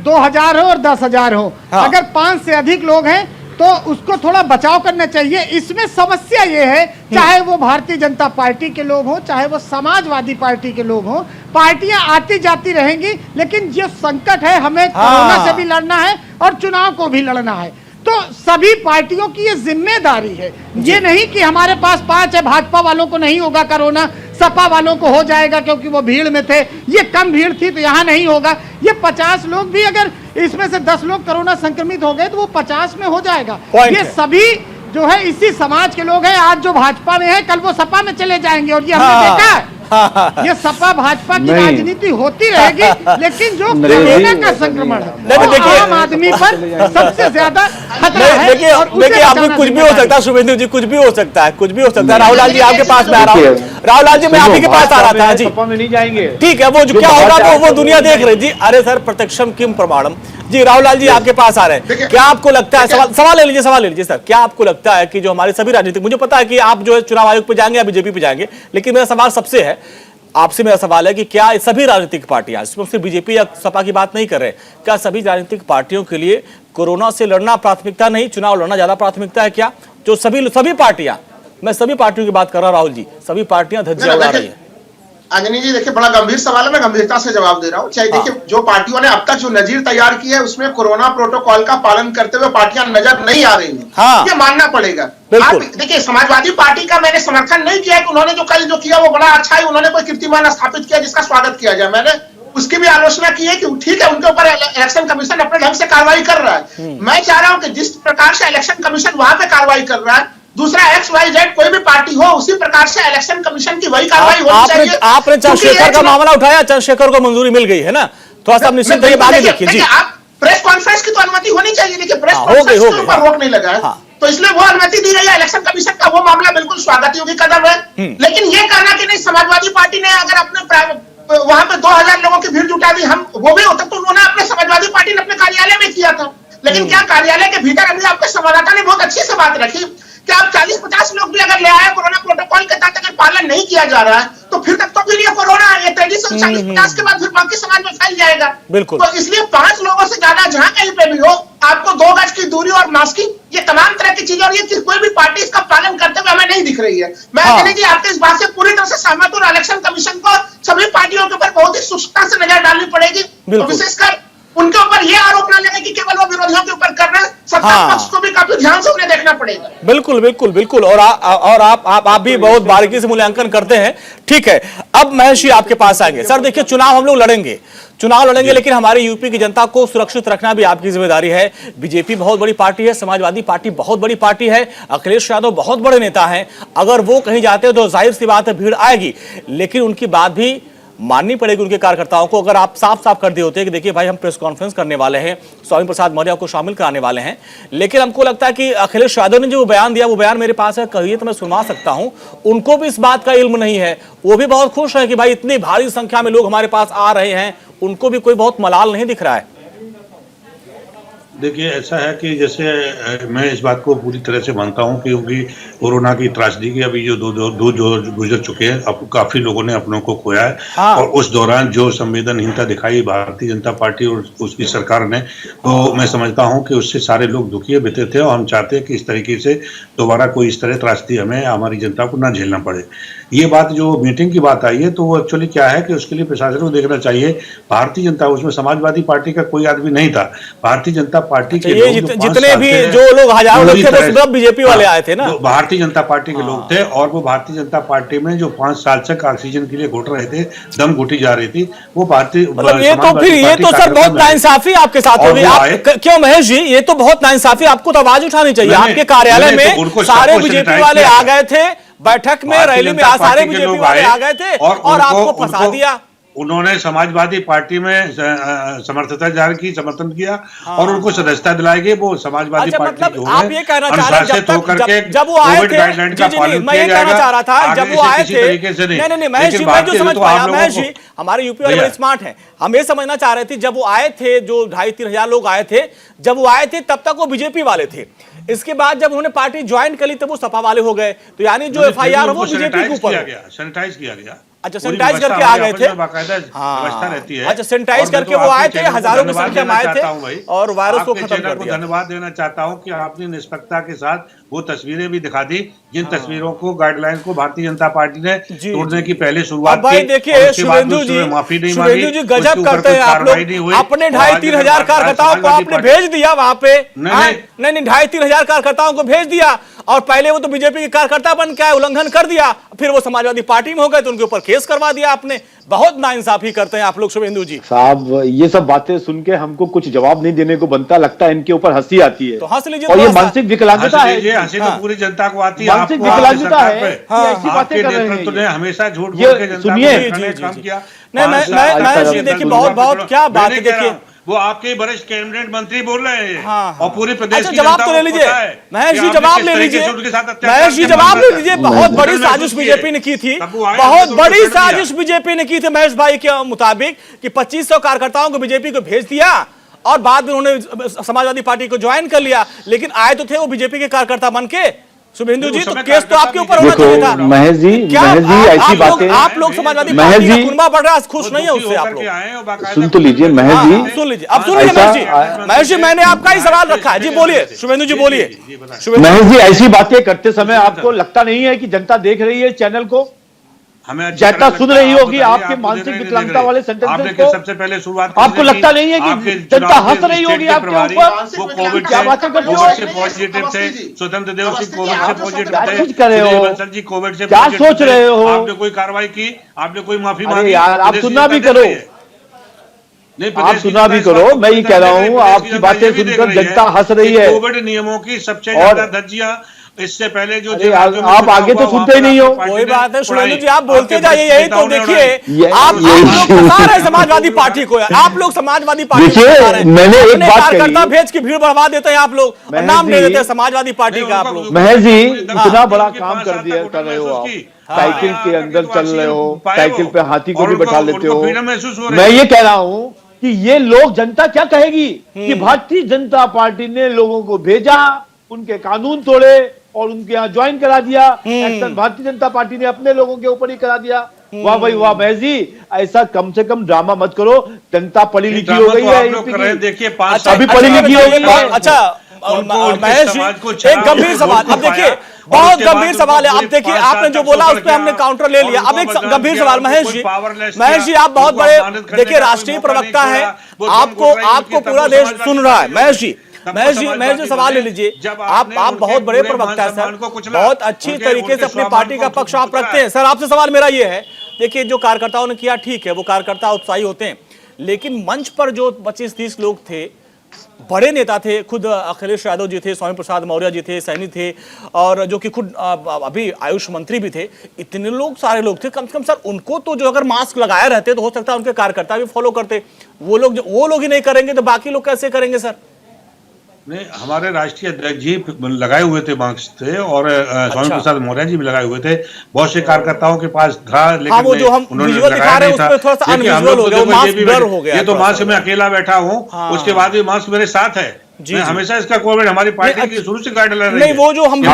2000 हो और 10,000 हो, हाँ। अगर 5 से अधिक लोग हैं तो उसको थोड़ा बचाव करना चाहिए। इसमें समस्या ये है, चाहे वो भारतीय जनता पार्टी के लोग हों, चाहे वो समाजवादी पार्टी के लोग हों, पार्टियां आती जाती रहेंगी, लेकिन जो संकट है हमें कोरोना से भी लड़ना है और चुनाव को भी लड़ना है। तो सभी पार्टियों की ये जिम्मेदारी है। ये नहीं कि हमारे पास 5 है, भाजपा वालों को नहीं होगा कोरोना, सपा वालों को हो जाएगा क्योंकि वो भीड़ में थे, ये कम भीड़ थी तो यहाँ नहीं होगा। ये 50 लोग भी अगर इसमें से 10 लोग कोरोना संक्रमित हो गए तो वो 50 में हो जाएगा। ये सभी जो है इसी समाज के लोग हैं। आज जो भाजपा में है कल वो सपा में चले जाएंगे और ये हमने देखा है। ये सपा भाजपा की राजनीति होती रहेगी, लेकिन जो कोरोना का संक्रमण है आम आदमी पर सबसे ज्यादा खतरा है। देखिए, आपको कुछ भी हो सकता है शुभेंदु जी, कुछ भी हो सकता है, कुछ भी हो सकता है। राहुल लाल जी आपके पास में आ रहा हूँ। राहुल लाल जी मैं आप ही के पास आ रहा था जी। नहीं जाएंगे, ठीक है, वो जो क्या होगा तो वो दुनिया देख रही जी। अरे सर, प्रत्यक्षम किम प्रमाणम जी। राहुल लाल जी आपके पास आ रहे हैं, क्या आपको लगता है, सवाल ले लीजिए सर, क्या आपको लगता है कि जो हमारे सभी राजनीतिक, मुझे पता है कि आप जो है चुनाव आयोग पे जाएंगे या बीजेपी पे जाएंगे, लेकिन मेरा सवाल सबसे है, आपसे मेरा सवाल है कि क्या सभी राजनीतिक पार्टियां, इसमें सिर्फ बीजेपी या सपा की बात नहीं कर रहे, क्या सभी राजनीतिक पार्टियों के लिए कोरोना से लड़ना प्राथमिकता नहीं, चुनाव लड़ना ज्यादा प्राथमिकता है क्या? जो सभी पार्टियां, मैं सभी पार्टियों की बात कर रहा हूं राहुल जी, सभी पार्टियां धज्जियां उड़ा रही है। अंजनी जी देखिए, बड़ा गंभीर सवाल है, मैं गंभीरता से जवाब दे रहा हूँ। चाहे देखिए, जो पार्टियों ने अब तक जो नजीर तैयार की है उसमें कोरोना प्रोटोकॉल का पालन करते हुए पार्टियां नजर नहीं आ रही हैं। ये मानना पड़ेगा। आप देखिए, समाजवादी पार्टी का मैंने समर्थन नहीं किया कि उन्होंने जो कल जो किया वो बड़ा अच्छा है, उन्होंने कोई कीर्तिमान स्थापित किया जिसका स्वागत किया जाए। मैंने उसकी भी आलोचना की है कि ठीक है, उनके ऊपर इलेक्शन कमीशन अपने ढंग से कार्रवाई कर रहा है। मैं चाह रहा हूं कि जिस प्रकार से इलेक्शन कमीशन वहां पे कार्रवाई कर रहा है, दूसरा XYZ कोई भी पार्टी हो, उसी प्रकार से इलेक्शन कमीशन की वही कार्रवाई होनी चाहिए। आपने चंद्रशेखर का मामला उठाया, चंद्रशेखर को मंजूरी मिल गई है ना, थोड़ा सा निश्चित रहिए, आगे देखिए जी। आप प्रेस कॉन्फ्रेंस की तो अनुमति होनी चाहिए, देखिए प्रेस कॉन्फ्रेंस के ऊपर रोक नहीं लगा है, तो इसलिए वो अनुमति दी गई है। इलेक्शन कमीशन का वो मामला बिल्कुल स्वागत योग्य कदम है, लेकिन ये कहना कि नहीं समाजवादी पार्टी ने अगर अपने वहां पे 2000 लोगों की भीड़ जुटा दी, हम वो भी होता तो उन्होंने अपने समाजवादी पार्टी ने अपने कार्यालय में किया था। लेकिन क्या कार्यालय के भीतर अभी आपके संवाददाता ने बहुत अच्छी से बात रखी कि आप 40-50 लोग भी अगर ले आए, कोरोना प्रोटोकॉल के तहत अगर पालन नहीं किया जा रहा है तो फिर तक तो फिर ये कोरोना ये तेजी से 40-50 के बाद फिर बाकी समाज में फैल जाएगा। बिल्कुल। तो इसलिए 5 लोगों से ज्यादा जहां कहीं पे भी हो, आपको 2 गज की दूरी और मास्किंग, ये तमाम तरह की चीजें, और ये कोई भी पार्टी इसका पालन करते हुए हमें नहीं दिख रही है। मैं अंजनी जी आपके इस बात से पूरी तरह से सहमत हूं। इलेक्शन कमीशन को सभी पार्टियों के ऊपर बहुत ही सूक्ष्मता से नजर डालनी पड़ेगी, विशेषकर उनके ऊपर यह आरोप न लगे कि केवल वो विरोधियों के ऊपर कर रहे हैं, सत्ता पक्ष को भी काफी ध्यान से उन्हें देखना पड़ेगा। बिल्कुल। और आप भी बहुत बारीकी से मूल्यांकन करते हैं, ठीक है। अब महेश जी आपके पास आएंगे। सर देखिए, चुनाव हम लोग लड़ेंगे, लेकिन हमारे यूपी की जनता को सुरक्षित रखना भी आपकी जिम्मेदारी है। बीजेपी बहुत बड़ी पार्टी है, समाजवादी पार्टी बहुत बड़ी पार्टी है, अखिलेश यादव बहुत बड़े नेता हैं। अगर वो कहीं जाते हैं तो जाहिर सी बात है भीड़ आएगी, लेकिन उनकी बात भी माननी पड़ेगी उनके कार्यकर्ताओं को। अगर आप साफ साफ कर दिए होते कि देखिए भाई हम प्रेस कॉन्फ्रेंस करने वाले हैं, स्वामी प्रसाद मौर्य को शामिल कराने वाले हैं, लेकिन हमको लगता है कि अखिलेश यादव ने जो बयान दिया, वो बयान मेरे पास है, कहिए तो मैं सुना सकता हूं, उनको भी इस बात का इल्म नहीं है। वो भी बहुत खुश है कि भाई इतनी भारी संख्या में लोग हमारे पास आ रहे हैं, उनको भी कोई बहुत मलाल नहीं दिख रहा है। देखिए, ऐसा है कि जैसे मैं इस बात को पूरी तरह से मानता हूं क्योंकि कोरोना की त्रासदी की अभी जो दो जो गुजर चुके हैं, अब काफी लोगों ने अपनों को खोया है। और उस दौरान जो संवेदनहीनता दिखाई भारतीय जनता पार्टी और उसकी सरकार ने, तो मैं समझता हूं कि उससे सारे लोग दुखी बिते थे और हम चाहते हैं कि इस तरीके से दोबारा कोई इस तरह त्रासदी हमें हमारी जनता को ना झेलना पड़े। ये बात जो मीटिंग की बात आई है, तो वो एक्चुअली क्या है कि उसके लिए प्रशासन को देखना चाहिए। भारतीय जनता, उसमें समाजवादी पार्टी का कोई आदमी नहीं था। भारतीय जनता पार्टी के लोग जितने भी जो लोग हजारों लोग थे वो सब बीजेपी वाले आए थे ना, भारतीय जनता पार्टी के लोग थे। और वो भारतीय जनता पार्टी में जो 5 साल तक ऑक्सीजन के लिए घुट रहे थे, दम घुटी जा रही थी, वो भारतीय ये तो फिर ये तो सर बहुत नाइंसाफी आपके साथ होगी। आप क्यों महेश जी, ये तो बहुत नाइंसाफी, आपको तो आवाज उठानी चाहिए। आपके कार्यालय में सारे बीजेपी वाले आ गए थे, बैठक में रैली में सारे बीजेपी वाले आ गए थे और आपको फंसा दिया। उन्होंने समाजवादी पार्टी में समर्थन किया और उनको सदस्यता दिलाई गई। वो समाजवादी पार्टी मतलब आप ये कहना चाह रहे हैं जब वो आए थे, मैं ये कहना चाह रहा था जब वो आए थे, नहीं महेश जी, मैं जो समझ पाया, महेश जी हमारे यूपी वाले बड़े स्मार्ट हैं, हम ये समझना चाह रहे थे जब वो आए थे, जो 2,500-3 हजार लोग आए थे, जब वो आए थे तब तक वो बीजेपी वाले थे। इसके बाद जब उन्होंने पार्टी ज्वाइन कर ली तब वो सपा वाले हो गए। तो यानी जो एफआईआर वो बीजेपी के ऊपर सैनिटाइज किया गया। अच्छा, सैनिटाइज करके आ गए थे। व्यवस्था रहती है। अच्छा, सैनिटाइज करके वो आए थे, हजारों की संख्या में आए थे और वायरस को खत्म कर दिया। धन्यवाद देना चाहता हूं कि आपने निष्पक्षता के साथ वो तस्वीरें भी दिखा दी, जिन तस्वीरों को, गाइडलाइन को भारतीय जनता पार्टी ने तोड़ने की पहले शुरुआत की। भाई देखिए शुभेंदु जी गजब करते हैं आप लोग। अपने 2,500-3 हजार कार्यकर्ताओं को आपने भेज दिया वहां पे, नहीं 2,500-3 हजार कार्यकर्ताओं को भेज दिया और पहले वो तो बीजेपी के कार्यकर्ता बन के उल्लंघन कर दिया, फिर वो समाजवादी पार्टी में हो गए तो उनके ऊपर केस करवा दिया आपने। बहुत नाइंसाफी करते हैं आप लोग शुभेंदु जी। साहब ये सब बातें सुन के हमको कुछ जवाब नहीं देने को बनता, लगता है इनके ऊपर हंसी आती है। तो हंस लीजिए। और ये मानसिक विकलांगता है, हंसी तो पूरी जनता को आती है। मानसिक विकलांगता है, ऐसी बातें कर रहे हैं। हमेशा झूठ बोल के जनता को काम किया। नहीं मैं देखिए बहुत क्या बात है। देखिए वो आपके वरिष्ठ कैबिनेट मंत्री बोल रहे हैं। हाँ। और पूरे प्रदेश की जवाब तो ले लीजिए महेश जी, जवाब ले लीजिए महेश जी, जवाब ले लीजिए। बहुत बड़ी साजिश बीजेपी ने की थी, बहुत बड़ी साजिश बीजेपी ने की थी महेश भाई के मुताबिक कि 2500 कार्यकर्ताओं को बीजेपी को भेज दिया और बाद में उन्होंने समाजवादी पार्टी को ज्वाइन कर लिया, लेकिन आए तो थे वो बीजेपी के कार्यकर्ता बन के। शुभेंदु जी तो केस तो आपके ऊपर होना चाहिए था। महेश जी ऐसी बातें, आप लोग समाजवादी पार्टी का कुनबा बढ़ रहा है, खुश नहीं है उससे आप लोग। सुन तो लीजिए महेश जी, सुन लीजिए, अब सुन लीजिए महेश जी। महेश जी मैंने आपका ही सवाल रखा है जी, बोलिए शुभेंदु जी बोलिए। महेश जी ऐसी बातें करते समय आपको लगता नहीं है कि जनता देख रही है चैनल को, हमें जनता सुन रही होगी आपके मानसिक विकलांगता वाले सेंटेंसेस को? सबसे पहले शुरुआत आपको लगता नहीं है कि जनता हंस रही होगी आपके ऊपर? वो कोविड क्या बातें करते हो? से पॉजिटिव थे, स्वतंत्र देव सिंह कोविड से पॉजिटिव थे, कुछ कर रहे हो, बंसल जी कोविड से क्या सोच रहे हो? आपने कोई कार्रवाई की? आपने कोई माफी मांगी? यार आप सुनना भी करो, आप सुना भी करो। मैं ये कह रहा हूँ आपकी बातें सुनकर जनता हंस रही है। कोविड नियमों की सबसे ज्यादा धज्जियां इससे पहले जो आप आगे तो सुनते ही नहीं हो। कोई बात है शुभेंदु जी, आप बोलते जाइए। यही तो देखिए आप लोग फंसा रहे समाजवादी पार्टी को। आप लोग समाजवादी पार्टी को मैंने एक बात कार्यकर्ता भेज के भीड़ बढ़वा देते हैं आप लोग, नाम दे देते हैं समाजवादी पार्टी का। आप लोग महेश जी इतना बड़ा काम कर रहे हो आप, साइकिल के अंदर चल रहे हो, साइकिल पे हाथी को भी बैठा लेते हो। मैं ये कह रहा हूँ कि ये लोग, जनता क्या कहेगी कि भारतीय जनता पार्टी ने लोगों को भेजा, उनके कानून तोड़े और उनके यहाँ ज्वाइन करा दिया। एक्शन भारतीय जनता पार्टी ने अपने लोगों के ऊपर ही करा दिया। वाह भाई वाह महेश जी, ऐसा कम से कम ड्रामा मत करो। जनता पढ़ी लिखी हो गई है, देखिए अभी पढ़ी लिखी हो गई है। अच्छा महेश जी एक गंभीर सवाल, अब देखिए बहुत गंभीर सवाल है। अब देखिए आपने जो बोला उस पर हमने काउंटर ले लिया। अब एक गंभीर सवाल महेश जी आप बहुत बड़े देखिए राष्ट्रीय प्रवक्ता है, आपको पूरा देश सुन रहा है। महेश जी सवाल ले लीजिए। आप बहुत बड़े प्रवक्ता है सर, बहुत अच्छी तरीके से अपने पार्टी का पक्ष आप रखते हैं। सर आपसे सवाल मेरा ये है, देखिए जो कार्यकर्ताओं ने किया ठीक है, वो कार्यकर्ता उत्साही होते हैं, लेकिन मंच पर जो 25-30 लोग थे, बड़े नेता थे, खुद अखिलेश यादव जी थे, स्वामी प्रसाद मौर्य जी थे, सैनी थे, और जो कि खुद अभी आयुष मंत्री भी थे, इतने लोग सारे लोग थे। कम से कम सर उनको तो जो अगर मास्क लगाए रहते तो हो सकता है उनके कार्यकर्ता भी फॉलो करते। वो लोग ही नहीं करेंगे तो बाकी लोग कैसे करेंगे सर? नहीं, हमारे राष्ट्रीय अध्यक्ष जी लगाए हुए थे मास्क थे और स्वामी प्रसाद मौर्य जी भी लगाए हुए थे। बहुत से कार्यकर्ताओं के पास था, लेकिन वो जो हम विजुअल दिखा रहे हैं उसमें थोड़ा सा अनविजुअल हो गया, मास्क ब्लर हो गया। ये तो मास्क में अकेला बैठा हूँ, उसके बाद भी मास्क मेरे साथ है। मैं हमेशा इसका कोविड हमारी पार्टी की शुरू से गाइडलाइन नहीं, वो जो हम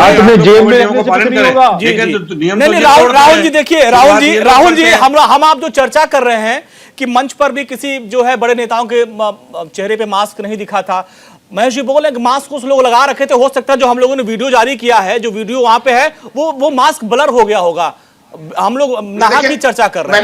राहुल जी देखिए, राहुल जी हम आप जो चर्चा कर रहे हैं कि मंच पर भी किसी जो है बड़े नेताओं के चेहरे पे मास्क नहीं दिखा था। महेश जी बोले कि मास्क कुछ लोग लगा रखे थे, हो सकता है जो हम लोगों ने वीडियो जारी किया है, जो वीडियो वहां पे है वो मास्क ब्लर हो गया होगा। हम लोग नाहक की चर्चा कर रहे हैं।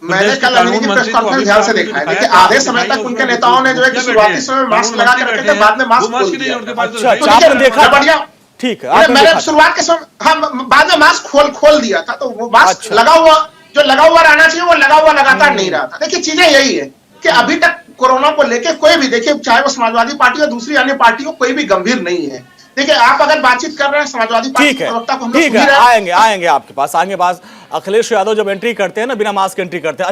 मैंने कल अंजनी की प्रेस कॉन्फ्रेंस ध्यान से देखा है। देखिए आधे समय तक उनके नेताओं ने जो है कि शुरुआती समय मास्क लगा के रखे थे, बाद में मास्क खोल दिया। अच्छा, आपने देखा? बढ़िया, ठीक है। मैंने शुरुआत के समय, हाँ, बाद में मास्क खोल दिया था, तो वो मास्क लगा हुआ, जो लगा हुआ रहना चाहिए वो लगा हुआ लगातार नहीं रहा था। देखिए चीजें यही है कि अभी तक कोरोना को लेके कोई भी, देखिए चाहे वो समाजवादी पार्टी या दूसरी अन्य पार्टी हो, कोई भी गंभीर नहीं है। देखिए आप अगर बातचीत कर रहे हैं समाजवादी पार्टी के प्रवक्ता को, हम लोग ठीक है, आएंगे आपके पास, आएंगे पास। अखिलेश यादव जब एंट्री करते हैं ना, बिना मास्क एंट्री करते हैं। अच्छा,